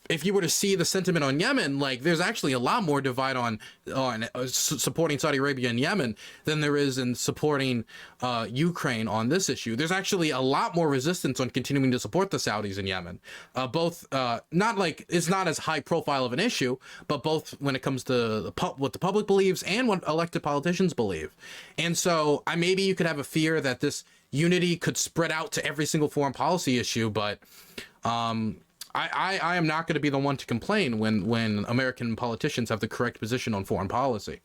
Speaker 2: if you were to see the sentiment on Yemen, like there's actually a lot more divide on supporting Saudi Arabia and Yemen than there is in supporting Ukraine on this issue. There's actually a lot more resistance on continuing to support the Saudis in Yemen. Both not like it's not as high profile of an issue, but both when it comes to what the public believes and what elected politicians believe. And so maybe you could have a fear that this unity could spread out to every single foreign policy issue, but I am not going to be the one to complain when American politicians have the correct position on foreign policy.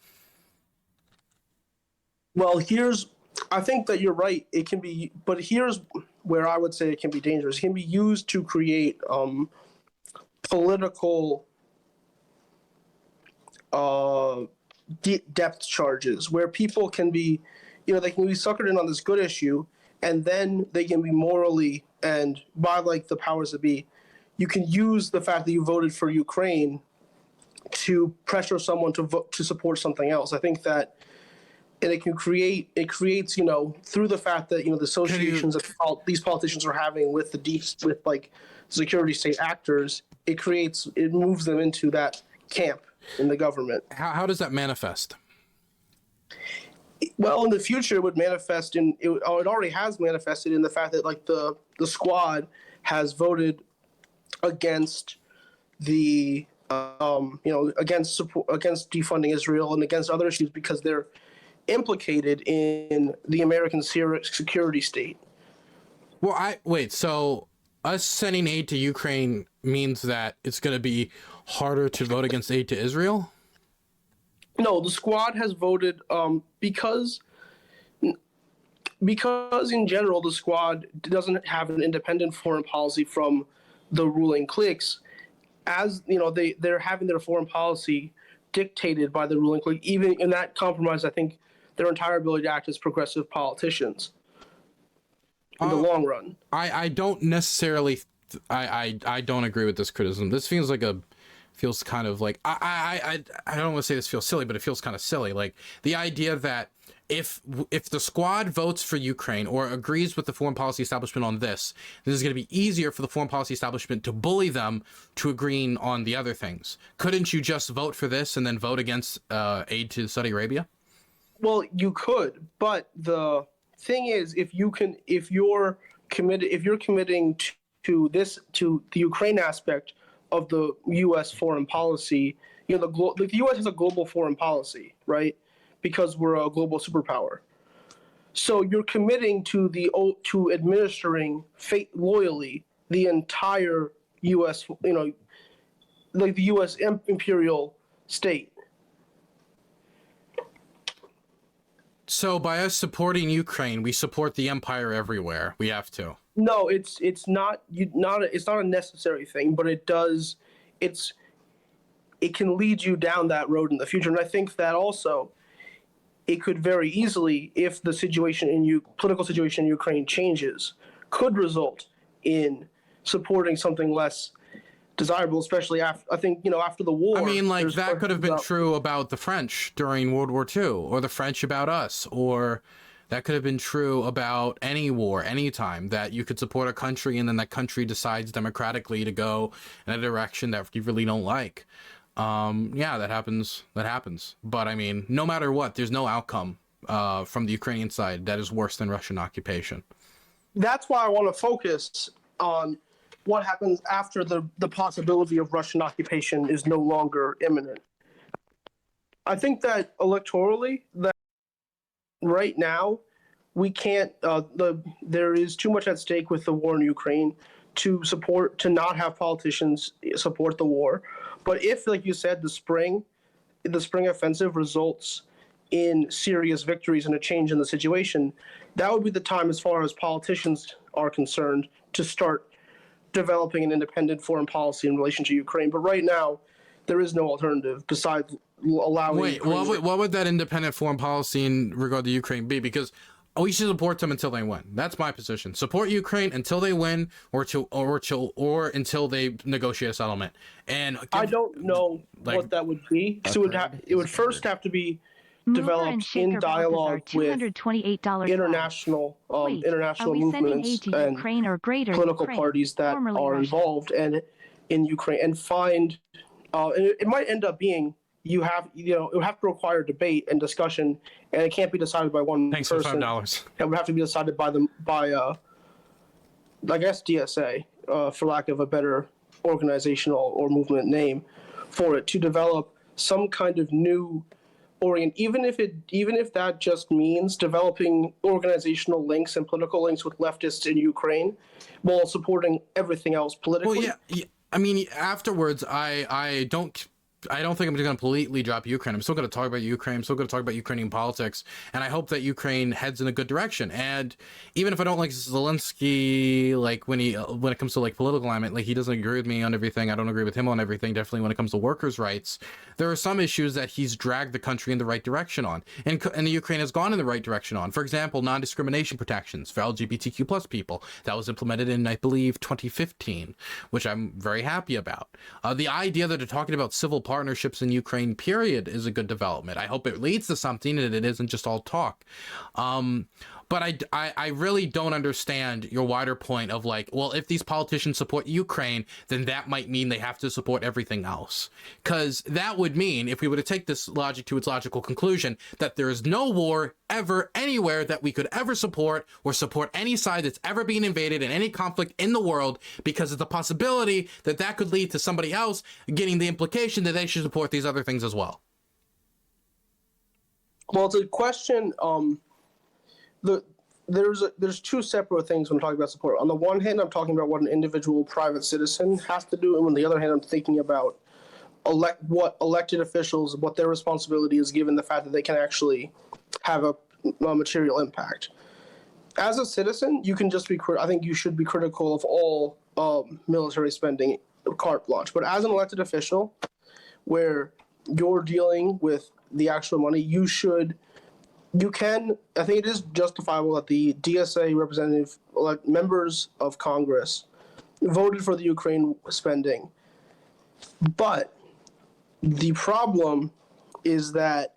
Speaker 1: Well, I think that you're right. It can be, but here's where I would say it can be dangerous. It can be used to create political depth charges where people can be, they can be suckered in on this good issue, and then they can be morally and by like the powers that be. You can use the fact that you voted for Ukraine to pressure someone to vote to support something else. I think that, and it creates, through the fact that the associations that these politicians are having with with like security state actors, it moves them into that camp in the government.
Speaker 2: How does that manifest?
Speaker 1: Well, in the future, it would manifest it already has manifested in the fact that like the squad has voted against the against defunding Israel and against other issues because they're implicated in the American security state.
Speaker 2: Well, so us sending aid to Ukraine means that it's going to be harder to vote against aid to Israel?
Speaker 1: No, the squad has voted because in general the squad doesn't have an independent foreign policy from the ruling cliques. As they're having their foreign policy dictated by the ruling clique. Even in that compromise, I think their entire ability to act as progressive politicians in the long run.
Speaker 2: I don't necessarily I don't agree with this criticism. This feels kind of like I don't want to say this feels silly, but it feels kind of silly. Like the idea that if the squad votes for Ukraine or agrees with the foreign policy establishment on this is going to be easier for the foreign policy establishment to bully them to agreeing on the other things. Couldn't you just vote for this and then vote against aid to Saudi Arabia?
Speaker 1: Well, you could, but the thing is, if you're committing to the Ukraine aspect of the U.S. foreign policy, the U.S. has a global foreign policy, right? Because we're a global superpower. So you're committing to administering loyally the entire U.S. Like the U.S. imperial state.
Speaker 2: So by us supporting Ukraine, we support the empire everywhere. We have to.
Speaker 1: No, it's not a necessary thing, but it does. It can lead you down that road in the future, and I think that also. It could very easily, if the political situation in Ukraine changes, could result in supporting something less desirable, especially after the war.
Speaker 2: I mean, like that could have been true about the French during World War II, or the French about us, or that could have been true about any war, anytime that you could support a country and then that country decides democratically to go in a direction that you really don't like. Yeah, that happens. But I mean, no matter what, there's no outcome from the Ukrainian side that is worse than Russian occupation.
Speaker 1: That's why I want to focus on what happens after the possibility of Russian occupation is no longer imminent. I think that electorally, that right now, we can't. There is too much at stake with the war in Ukraine to not have politicians support the war. But if, like you said, the spring offensive results in serious victories and a change in the situation, that would be the time, as far as politicians are concerned, to start developing an independent foreign policy in relation to Ukraine. But right now, there is no alternative besides allowing.
Speaker 2: Wait, what would that independent foreign policy in regard to Ukraine be? Because we should support them until they win. That's my position. Support Ukraine until they win, or until they negotiate a settlement. And
Speaker 1: I don't know what that would be. So it would first have to be developed in dialogue with international movements and political parties that are involved and in Ukraine, and find and it might end up being it would have to require debate and discussion, and it can't be decided by one person.
Speaker 2: Thanks for $5.
Speaker 1: It would have to be decided by I guess DSA, for lack of a better organizational or movement name for it, to develop some kind of new even if that just means developing organizational links and political links with leftists in Ukraine while supporting everything else politically.
Speaker 2: Well, yeah. I mean, afterwards, I don't think I'm just going to completely drop Ukraine. I'm still going to talk about Ukraine. I'm still going to talk about Ukrainian politics. And I hope that Ukraine heads in a good direction. And even if I don't like Zelensky, like when it comes to like political alignment, like he doesn't agree with me on everything. I don't agree with him on everything. Definitely when it comes to workers' rights, there are some issues that he's dragged the country in the right direction on. And the Ukraine has gone in the right direction on. For example, non-discrimination protections for LGBTQ plus people. That was implemented in, I believe, 2015, which I'm very happy about. The idea that they're talking about civil partnerships in Ukraine, period, is a good development. I hope it leads to something and it isn't just all talk. But I really don't understand your wider point of like, well, if these politicians support Ukraine, then that might mean they have to support everything else. Because that would mean, if we were to take this logic to its logical conclusion, that there is no war ever anywhere that we could ever support or support any side that's ever been invaded in any conflict in the world, because of the possibility that that could lead to somebody else getting the implication that they should support these other things as well.
Speaker 1: Well, it's a question. There's two separate things when I'm talking about support. On the one hand, I'm talking about what an individual private citizen has to do, and on the other hand, I'm thinking about what elected officials, what their responsibility is, given the fact that they can actually have a material impact. As a citizen, you can just be. I think you should be critical of all military spending, carte blanche. But as an elected official, where you're dealing with the actual money, I think it is justifiable that the DSA representative, members of Congress, voted for the Ukraine spending. But the problem is that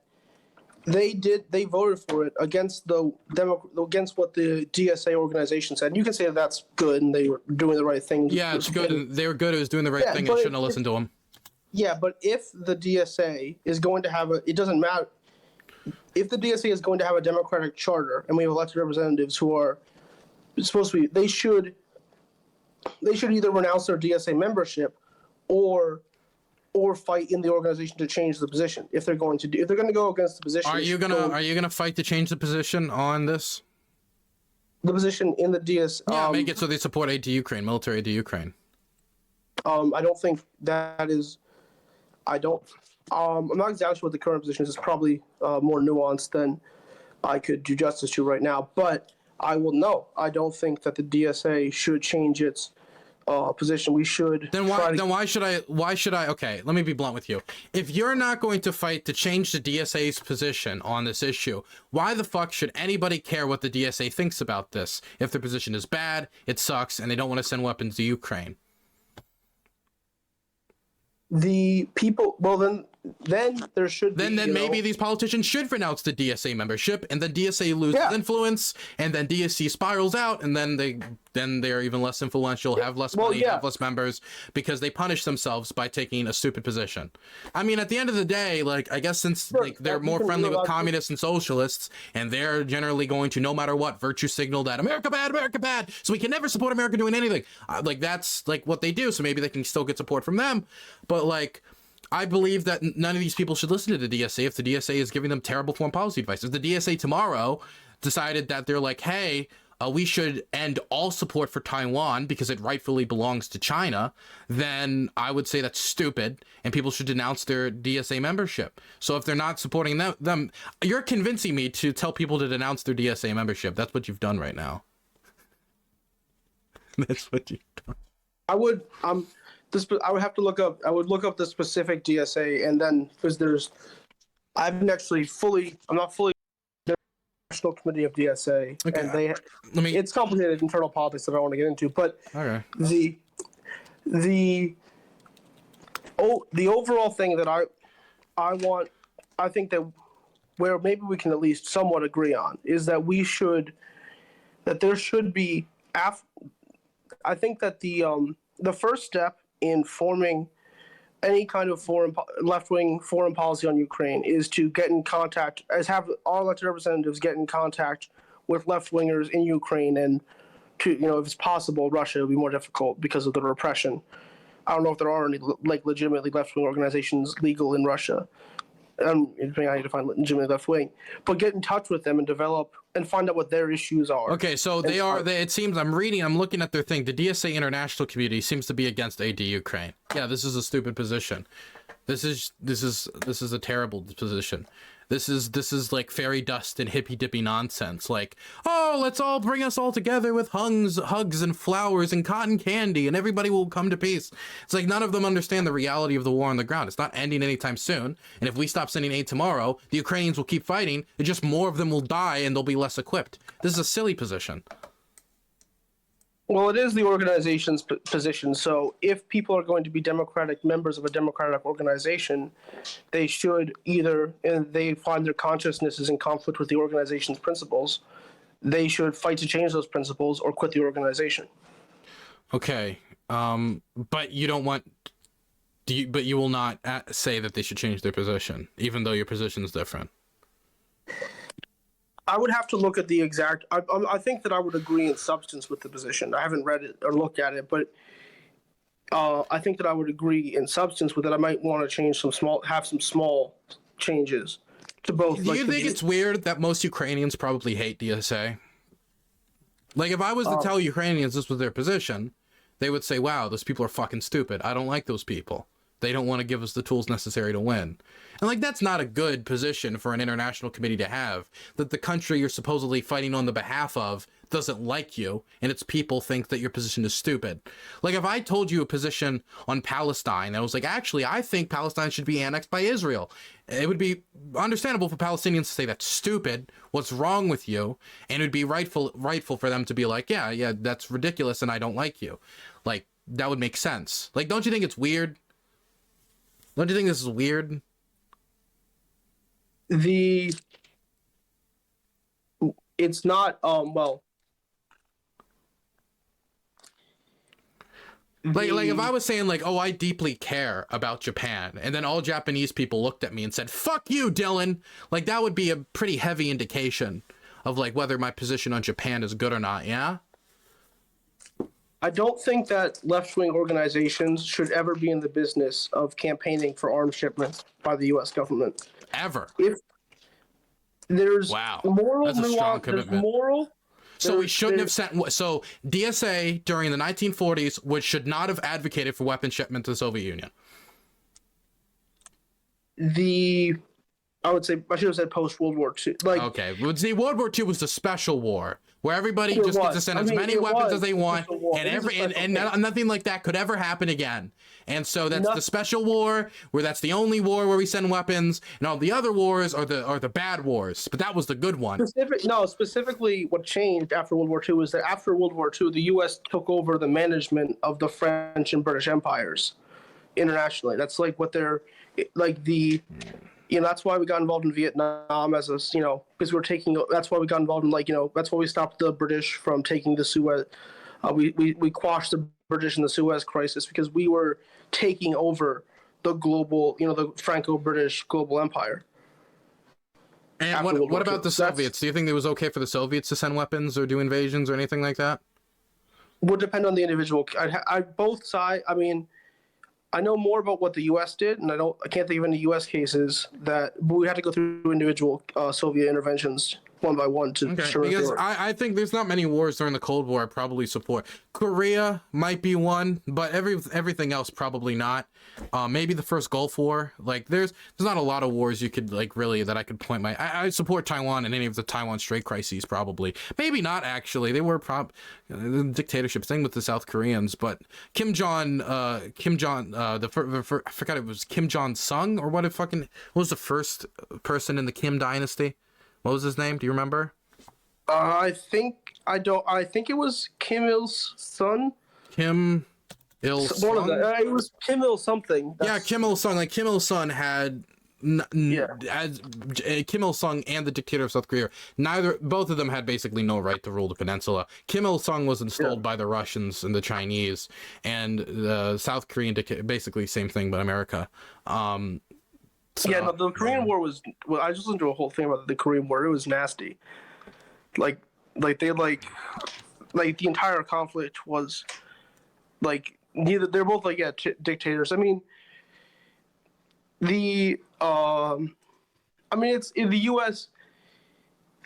Speaker 1: they voted for it against against what the DSA organization said. And you can say that that's good and they were doing the right thing.
Speaker 2: Yeah, it's good. They were good. It was doing the right thing. And shouldn't have listened to them.
Speaker 1: Yeah, but if the DSA is going to have it doesn't matter. If the DSA is going to have a democratic charter and we have elected representatives who are supposed to be, they should either renounce their DSA membership or fight in the organization to change the position. If they're going to go against the position,
Speaker 2: are you gonna fight to change the position on this?
Speaker 1: The position in the DS.
Speaker 2: Yeah, make it so they support aid to Ukraine, military aid to Ukraine.
Speaker 1: I don't think that is. I'm not exactly sure what the current position is. It's probably more nuanced than I could do justice to right now. But I don't think that the DSA should change its position. We should.
Speaker 2: Then why should I? Okay, let me be blunt with you. If you're not going to fight to change the DSA's position on this issue, why the fuck should anybody care what the DSA thinks about this? If their position is bad, it sucks, and they don't want to send weapons to Ukraine.
Speaker 1: The people. Well, then there should be.
Speaker 2: Then maybe these politicians should renounce the DSA membership, and then DSA loses influence, and then DSC spirals out, and then they're even less influential, have less money, have less members, because they punish themselves by taking a stupid position. I mean, at the end of the day, like, I guess since they're more friendly with communists and socialists, and they're generally going to, no matter what, virtue signal that America bad, so we can never support America doing anything. Like, that's like what they do, so maybe they can still get support from them. But like, I believe that none of these people should listen to the DSA if the DSA is giving them terrible foreign policy advice. If the DSA tomorrow decided that they're like, hey, we should end all support for Taiwan because it rightfully belongs to China, then I would say that's stupid and people should denounce their DSA membership. So if they're not supporting them, you're convincing me to tell people to denounce their DSA membership. That's what you've done right now. That's what you've done.
Speaker 1: I would have to look up. I would look up the specific DSA, and then because I'm not fully International Committee of DSA,
Speaker 2: Okay,
Speaker 1: and it's complicated internal politics that I don't want to get into. But
Speaker 2: okay.
Speaker 1: the overall thing that I think that where maybe we can at least somewhat agree on is that there should be. I think that the first step in forming any kind of left-wing foreign policy on Ukraine is to get in contact, have our elected representatives get in contact with left-wingers in Ukraine, and to, if it's possible, Russia would be more difficult because of the repression. I don't know if there are any legitimately left-wing organizations legal in Russia. Depending on how you define legitimately left-wing, but get in touch with them and develop and find out what their issues are.
Speaker 2: Okay, so it seems I'm looking at their thing. The DSA international community seems to be against AntiUkraine. Yeah, this is a stupid position. This is a terrible position. This is like fairy dust and hippy dippy nonsense. Like, oh, let's all bring us all together with hugs and flowers and cotton candy, and everybody will come to peace. It's like none of them understand the reality of the war on the ground. It's not ending anytime soon. And if we stop sending aid tomorrow, the Ukrainians will keep fighting. And just more of them will die, and they'll be less equipped. This is a silly position.
Speaker 1: Well, it is the organization's position. So if people are going to be democratic members of a democratic organization, they should and they find their consciousness is in conflict with the organization's principles, they should fight to change those principles or quit the organization.
Speaker 2: Okay. But you don't want... but you will not say that they should change their position, even though your position is different.
Speaker 1: I would have to look at the exact. I think that I would agree in substance with the position. I haven't read it or looked at it, but I think that I would agree in substance with it. I might want to change some small changes to both.
Speaker 2: Do you think it's weird that most Ukrainians probably hate DSA? Like, if I was to tell Ukrainians this was their position, they would say, "Wow, those people are fucking stupid. I don't like those people. They don't want to give us the tools necessary to win." And like, that's not a good position for an international committee to have, that the country you're supposedly fighting on the behalf of doesn't like you and its people think that your position is stupid. Like, if I told you a position on Palestine, I was like, actually, I think Palestine should be annexed by Israel. It would be understandable for Palestinians to say that's stupid. What's wrong with you? And it would be rightful for them to be like, yeah, that's ridiculous and I don't like you. Like, that would make sense. Like, don't you think it's weird? Don't you think this is weird?
Speaker 1: It's not, well.
Speaker 2: Like if I was saying like, oh, I deeply care about Japan, and then all Japanese people looked at me and said, "Fuck you, Dylan," like that would be a pretty heavy indication of like whether my position on Japan is good or not, yeah?
Speaker 1: I don't think that left-wing organizations should ever be in the business of campaigning for arms shipments by the U.S. government.
Speaker 2: Ever.
Speaker 1: If there's moral
Speaker 2: that's a strong
Speaker 1: nuance,
Speaker 2: commitment. So we shouldn't have sent... So DSA during the 1940s should not have advocated for weapons shipment to the Soviet Union.
Speaker 1: I would say, I should have said post-World War II. Like,
Speaker 2: okay. See, World War II was the special war, where everybody just gets to send as many weapons as they want, and nothing like that could ever happen again. And so that's the special war, where that's the only war where we send weapons, and all the other wars are the bad wars. But that was the good one.
Speaker 1: Specifically, what changed after World War II was that after World War II, the U.S. took over the management of the French and British empires internationally. That's like what they're like the. That's why we got involved in Vietnam because we were taking. That's why we got involved in that's why we stopped the British from taking the Suez. We quashed the British in the Suez crisis because we were taking over the global, the Franco-British global empire.
Speaker 2: And what about the Soviets? Do you think it was okay for the Soviets to send weapons or do invasions or anything like that?
Speaker 1: Would depend on the individual. Both sides. I mean. I know more about what the U.S. did, and I can't think of any U.S. cases but we had to go through individual Soviet interventions one by one to determine.
Speaker 2: Because I think there's not many wars during the Cold War I probably support. Korea might be one, but everything else probably not. Maybe the first Gulf War. Like there's not a lot of wars you could really that I could point I support Taiwan and any of the Taiwan Strait crises probably. Maybe not actually. They were dictatorship. Same with the South Koreans, but Kim Jong I forgot it was Kim Jong Sung or what was the first person in the Kim dynasty? What was his name? Do you remember?
Speaker 1: I think it was Kim Il's son.
Speaker 2: Kim Il
Speaker 1: One of
Speaker 2: Sung?
Speaker 1: them. It was Kim Il something.
Speaker 2: Yeah, Kim Il Sung. Like Kim Il Sung had, as Kim Il Sung and the dictator of South Korea, both of them had basically no right to rule the peninsula. Kim Il Sung was installed by the Russians and the Chinese, and the South Korean dictator, basically same thing, but America. So,
Speaker 1: the Korean War was. Well, I just listened to a whole thing about the Korean War. It was nasty. Like the entire conflict was like neither. They're both like dictators. I mean, it's in the U.S.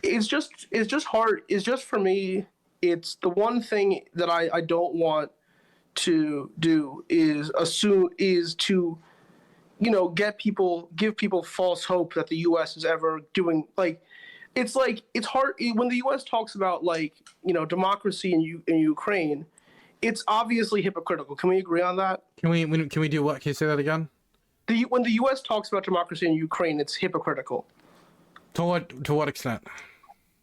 Speaker 1: It's just hard. It's just for me. It's the one thing that I don't want to do is to give people false hope that the U.S. is ever doing it's hard when the U.S. talks about democracy in Ukraine. It's obviously hypocritical. Can we agree on that?
Speaker 2: Can we do what? Can you say that again?
Speaker 1: When the U.S. talks about democracy in Ukraine, it's hypocritical.
Speaker 2: To what extent?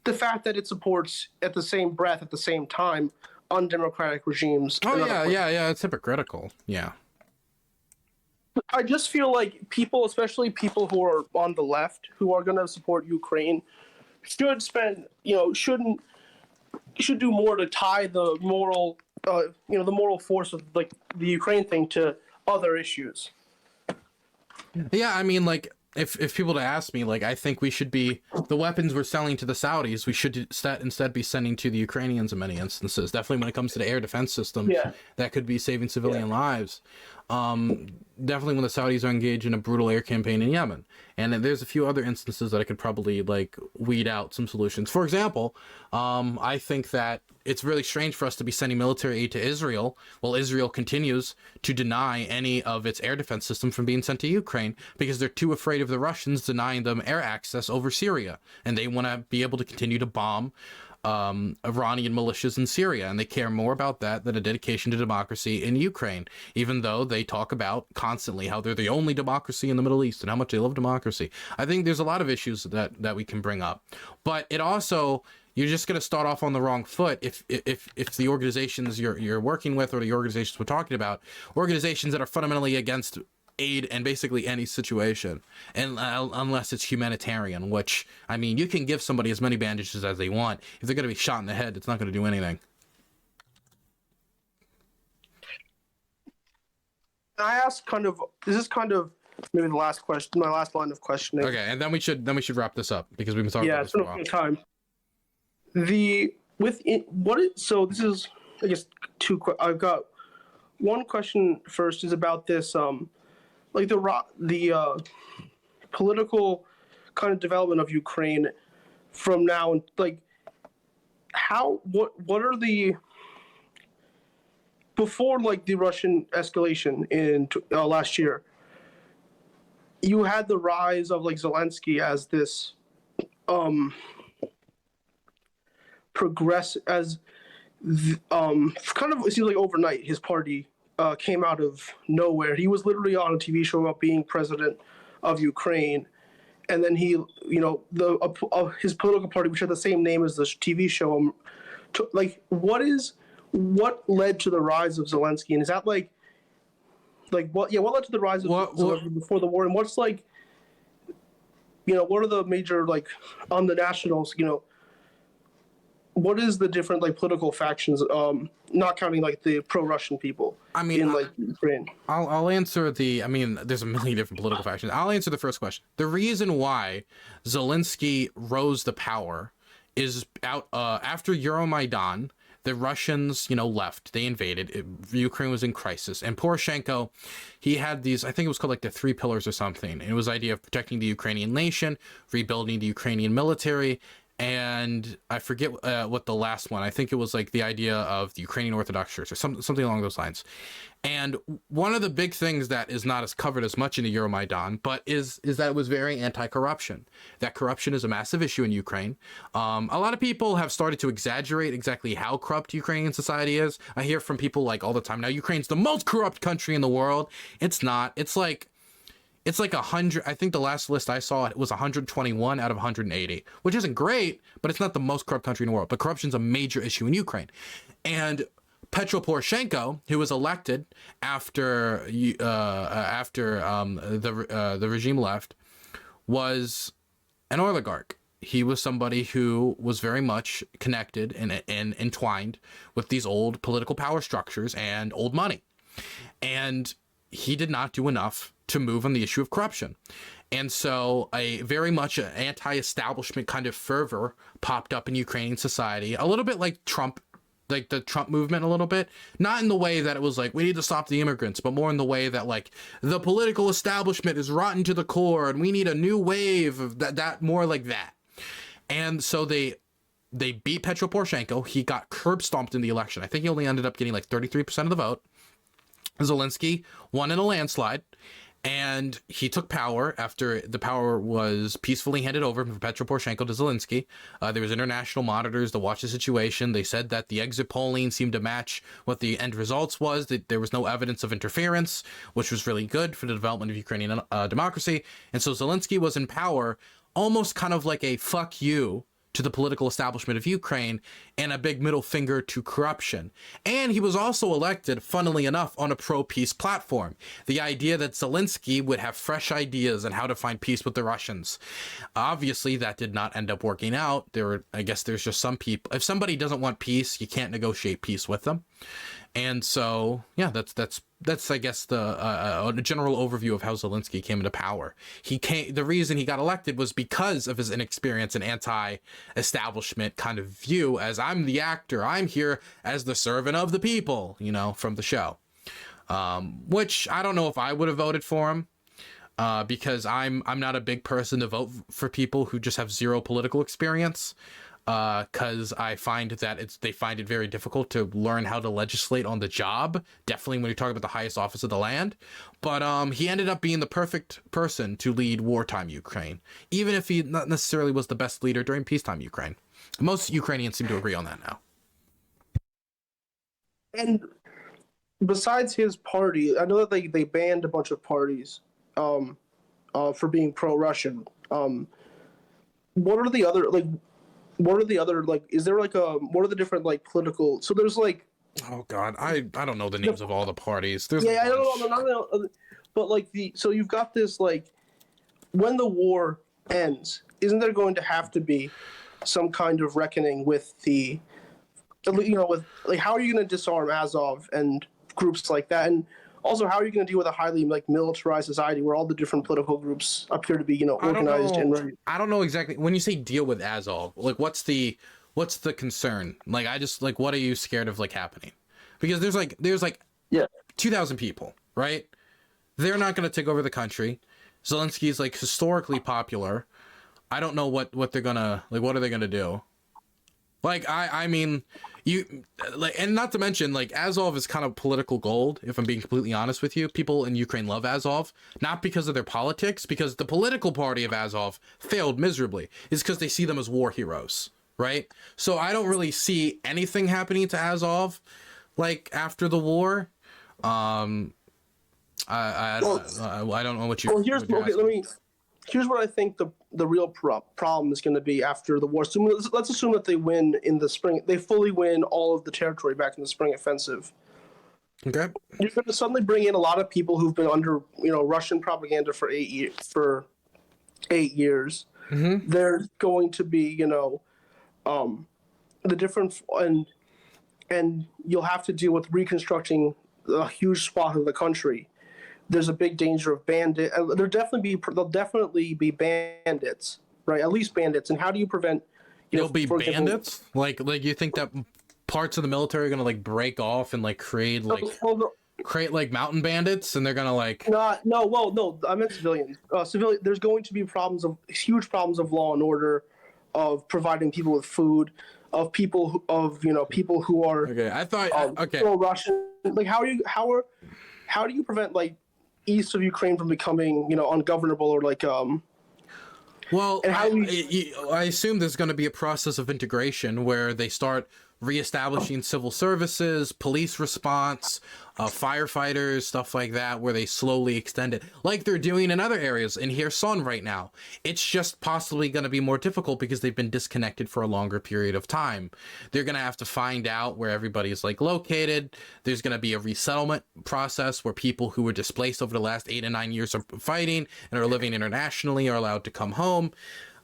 Speaker 1: The fact that it supports at the same breath, at the same time, undemocratic regimes.
Speaker 2: Oh yeah, it's hypocritical. Yeah.
Speaker 1: I just feel like people, especially people who are on the left, who are going to support Ukraine, should do more to tie the moral, the moral force of the Ukraine thing to other issues.
Speaker 2: Yeah, I mean, if people to ask me, I think we should be, the weapons we're selling to the Saudis, we should instead be sending to the Ukrainians in many instances. Definitely when it comes to the air defense systems, that could be saving civilian lives. Definitely when the Saudis are engaged in a brutal air campaign in Yemen. And there's a few other instances that I could probably weed out some solutions. For example, I think that it's really strange for us to be sending military aid to Israel while Israel continues to deny any of its air defense system from being sent to Ukraine because they're too afraid of the Russians denying them air access over Syria. And they want to be able to continue to bomb Iranian militias in Syria, and they care more about that than a dedication to democracy in Ukraine, even though they talk about constantly how they're the only democracy in the Middle East and how much they love democracy. I think there's a lot of issues that we can bring up, but it also, you're just going to start off on the wrong foot if the organizations you're working with or the organizations we're talking about, organizations that are fundamentally against aid in basically any situation, and unless it's humanitarian, which, I mean, you can give somebody as many bandages as they want. If they're going to be shot in the head, it's not going to do anything.
Speaker 1: I ask this is maybe the last question, my last line of questioning.
Speaker 2: Okay, and then we should wrap this up because we've been talking about this for a while.
Speaker 1: Time. So this is, I guess, I've got one question first is about this the political kind of development of Ukraine from now, and what are the, before the Russian escalation in last year, you had the rise of Zelensky as this progress as kind of, it seems like overnight his party came out of nowhere. He was literally on a TV show about being president of Ukraine, and then he, his political party, which had the same name as the TV show, what led to the rise of Zelensky, and is that what led to the rise of Zelensky before the war, and what's what are the major on the nationals, what is the different political factions, not counting the pro-Russian people? I mean, in Ukraine.
Speaker 2: I'll answer there's a million different political factions. I'll answer the first question. The reason why Zelensky rose to power is after Euromaidan, the Russians, left. They invaded. Ukraine was in crisis. And Poroshenko, he had these, I think it was called the 3 pillars or something. It was the idea of protecting the Ukrainian nation, rebuilding the Ukrainian military, and I forget what the last one, I think it was the idea of the Ukrainian Orthodox Church or something along those lines. And one of the big things that is not as covered as much in the Euromaidan, but is that it was very anti-corruption. That corruption is a massive issue in Ukraine. A lot of people have started to exaggerate exactly how corrupt Ukrainian society is. I hear from people all the time, now Ukraine's the most corrupt country in the world. It's not. It's it's like 100. I think the last list I saw, it was 121 out of 180, which isn't great, but it's not the most corrupt country in the world. But corruption's a major issue in Ukraine. And Petro Poroshenko, who was elected after the regime left, was an oligarch. He was somebody who was very much connected and entwined with these old political power structures and old money. And he did not do enough to move on the issue of corruption. And so a very much anti-establishment kind of fervor popped up in Ukrainian society, a little bit like Trump, like the Trump movement a little bit, not in the way that it was like, we need to stop the immigrants, but more in the way that like the political establishment is rotten to the core and we need a new wave of that more like that. And so they beat Petro Poroshenko. He got curb stomped in the election. I think he only ended up getting like 33% of the vote. Zelensky won in a landslide, and he took power after the power was peacefully handed over from Petro Poroshenko to Zelensky. There was international monitors to watch the situation. They said that the exit polling seemed to match what the end results was, that there was no evidence of interference, which was really good for the development of Ukrainian democracy. And so Zelensky was in power, almost kind of like a fuck you to the political establishment of Ukraine and a big middle finger to corruption. And he was also elected, funnily enough, on a pro-peace platform. The idea that Zelensky would have fresh ideas on how to find peace with the Russians. Obviously, that did not end up working out. I guess there's just some people, if somebody doesn't want peace, you can't negotiate peace with them. And so, yeah, that's I guess the general overview of how Zelensky came into power. The reason he got elected was because of his inexperience and anti-establishment kind of view, as I'm the actor, I'm here as the servant of the people, from the show. Which I don't know if I would have voted for him, because I'm not a big person to vote for people who just have zero political experience. Because I find that they find it very difficult to learn how to legislate on the job, definitely when you're talking about the highest office of the land. But he ended up being the perfect person to lead wartime Ukraine, even if he not necessarily was the best leader during peacetime Ukraine. Most Ukrainians seem to agree on that now.
Speaker 1: And besides his party, I know that they banned a bunch of parties for being pro-Russian. What are the other is there what are the different political, so there's
Speaker 2: oh god, I don't know the names of all the parties. There's
Speaker 1: I don't know, but so you've got this when the war ends, isn't there going to have to be some kind of reckoning with with how are you going to disarm Azov and groups like that, and also how are you going to deal with a highly militarized society where all the different political groups appear to be organized and ready?
Speaker 2: I don't know exactly. When you say deal with Azov, what's the concern? What are you scared of happening? Because there's 2,000 people, right? They're not going to take over the country. Zelensky's historically popular. I don't know what they're gonna what are they gonna do? I mean, and not to mention, Azov is kind of political gold, if I'm being completely honest with you. People in Ukraine love Azov, not because of their politics, because the political party of Azov failed miserably. It's because they see them as war heroes, right? So I don't really see anything happening to Azov, after the war. I don't know what you.
Speaker 1: Well, here's what I think the real problem is going to be after the war. So let's assume that they win in the spring. They fully win all of the territory back in the spring offensive.
Speaker 2: Okay.
Speaker 1: You're going to suddenly bring in a lot of people who've been under Russian propaganda for 8 years.
Speaker 2: Mm-hmm.
Speaker 1: There's going to be the different and you'll have to deal with reconstructing a huge swath of the country. There's a big danger of bandit. There'll definitely be bandits, right? At least bandits. And how do you prevent?
Speaker 2: There'll be bandits. You think that parts of the military are gonna break off and create mountain bandits, and they're gonna
Speaker 1: No. I meant civilians. There's going to be huge problems of law and order, of providing people with food, of people who are
Speaker 2: okay. I thought okay.
Speaker 1: Russian. How do you prevent east of Ukraine from becoming, ungovernable or
Speaker 2: Well, and I assume there's going to be a process of integration where they start reestablishing civil services, police response, firefighters, stuff like that, where they slowly extend it, like they're doing in other areas in Kherson right now. It's just possibly going to be more difficult because they've been disconnected for a longer period of time. They're going to have to find out where everybody is like located. There's going to be a resettlement process where people who were displaced over the last 8 and 9 years are fighting and are living internationally are allowed to come home.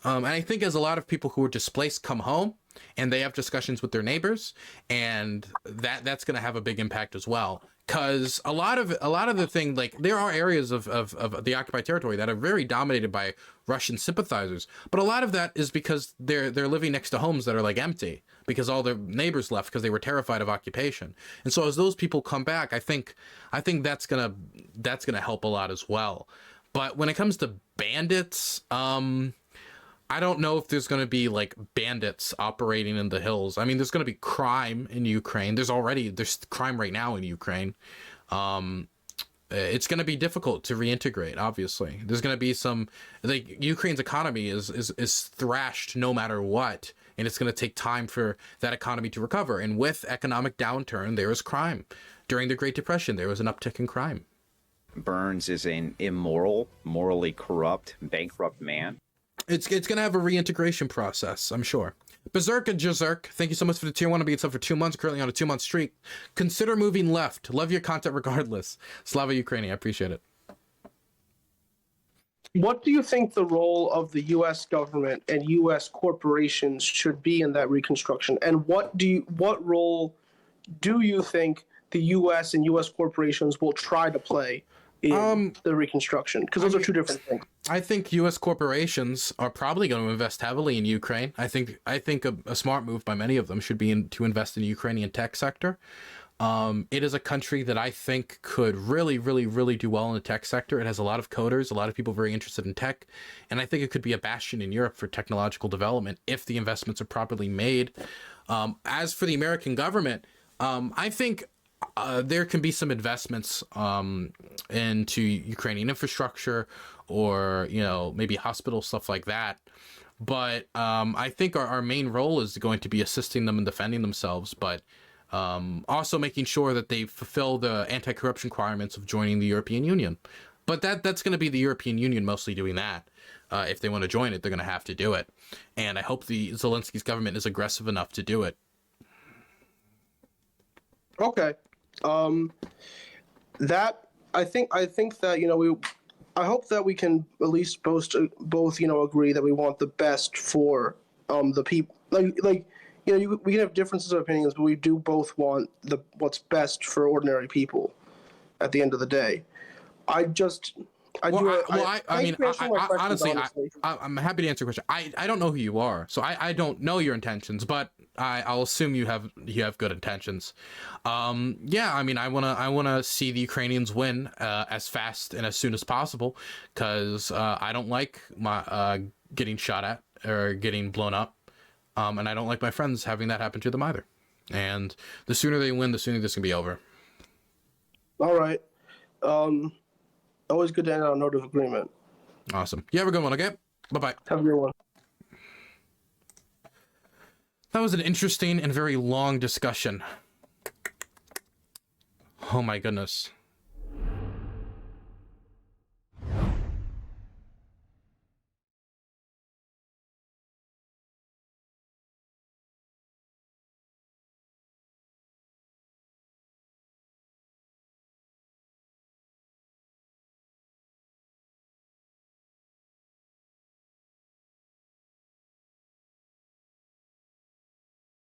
Speaker 2: And I think as a lot of people who were displaced come home, and they have discussions with their neighbors, and that's going to have a big impact as well. Because a lot of the thing, like there are areas of the occupied territory that are very dominated by Russian sympathizers, but a lot of that is because they're living next to homes that are like empty because all their neighbors left because they were terrified of occupation. And so as those people come back, I think that's gonna help a lot as well. But when it comes to bandits, I don't know if there's going to be like bandits operating in the hills. I mean, there's going to be crime in Ukraine. There's crime right now in Ukraine. It's going to be difficult to reintegrate. Obviously, there's going to be some, like, Ukraine's economy is thrashed no matter what, and it's going to take time for that economy to recover. And with economic downturn, there is crime. During the Great Depression, there was an uptick in crime.
Speaker 3: Burns is an immoral, morally corrupt, bankrupt man.
Speaker 2: It's going to have a reintegration process, I'm sure. Berserk and Jazerk, thank you so much for the tier 1 to be sub for 2 months, currently on a 2-month streak. Consider moving left. Love your content regardless. Slava Ukraini, I appreciate it.
Speaker 1: What do you think the role of the U.S. government and U.S. corporations should be in that reconstruction? And what role do you think the U.S. and U.S. corporations will try to play in the reconstruction? Because those are two different things.
Speaker 2: I think U.S. corporations are probably going to invest heavily in Ukraine. I think a smart move by many of them should be to invest in the Ukrainian tech sector. It is a country that I think could really, really, really do well in the tech sector. It has a lot of coders, a lot of people very interested in tech, and I think it could be a bastion in Europe for technological development if the investments are properly made. As for the American government, I think there can be some investments into Ukrainian infrastructure, or maybe hospitals, stuff like that. But I think our main role is going to be assisting them in defending themselves, but also making sure that they fulfill the anti-corruption requirements of joining the European Union. But that's going to be the European Union mostly doing that. If they want to join it, they're going to have to do it. And I hope the Zelensky's government is aggressive enough to do it.
Speaker 1: Okay. That I think that I hope that we can at least both agree that we want the best for the people. We can have differences of opinions, but we do both want what's best for ordinary people at the end of the day. Honestly,
Speaker 2: I'm happy to answer your question. I don't know who you are, so I don't know your intentions, but I'll assume you have good intentions. Yeah, I mean, I wanna see the Ukrainians win as fast and as soon as possible, because I don't like my getting shot at or getting blown up, and I don't like my friends having that happen to them either. And the sooner they win, the sooner this can be over.
Speaker 1: All right. Always good to end on a note of agreement.
Speaker 2: Awesome. You have a good one, okay? Bye-bye.
Speaker 1: Have a good one.
Speaker 2: That was an interesting and very long discussion. Oh my goodness.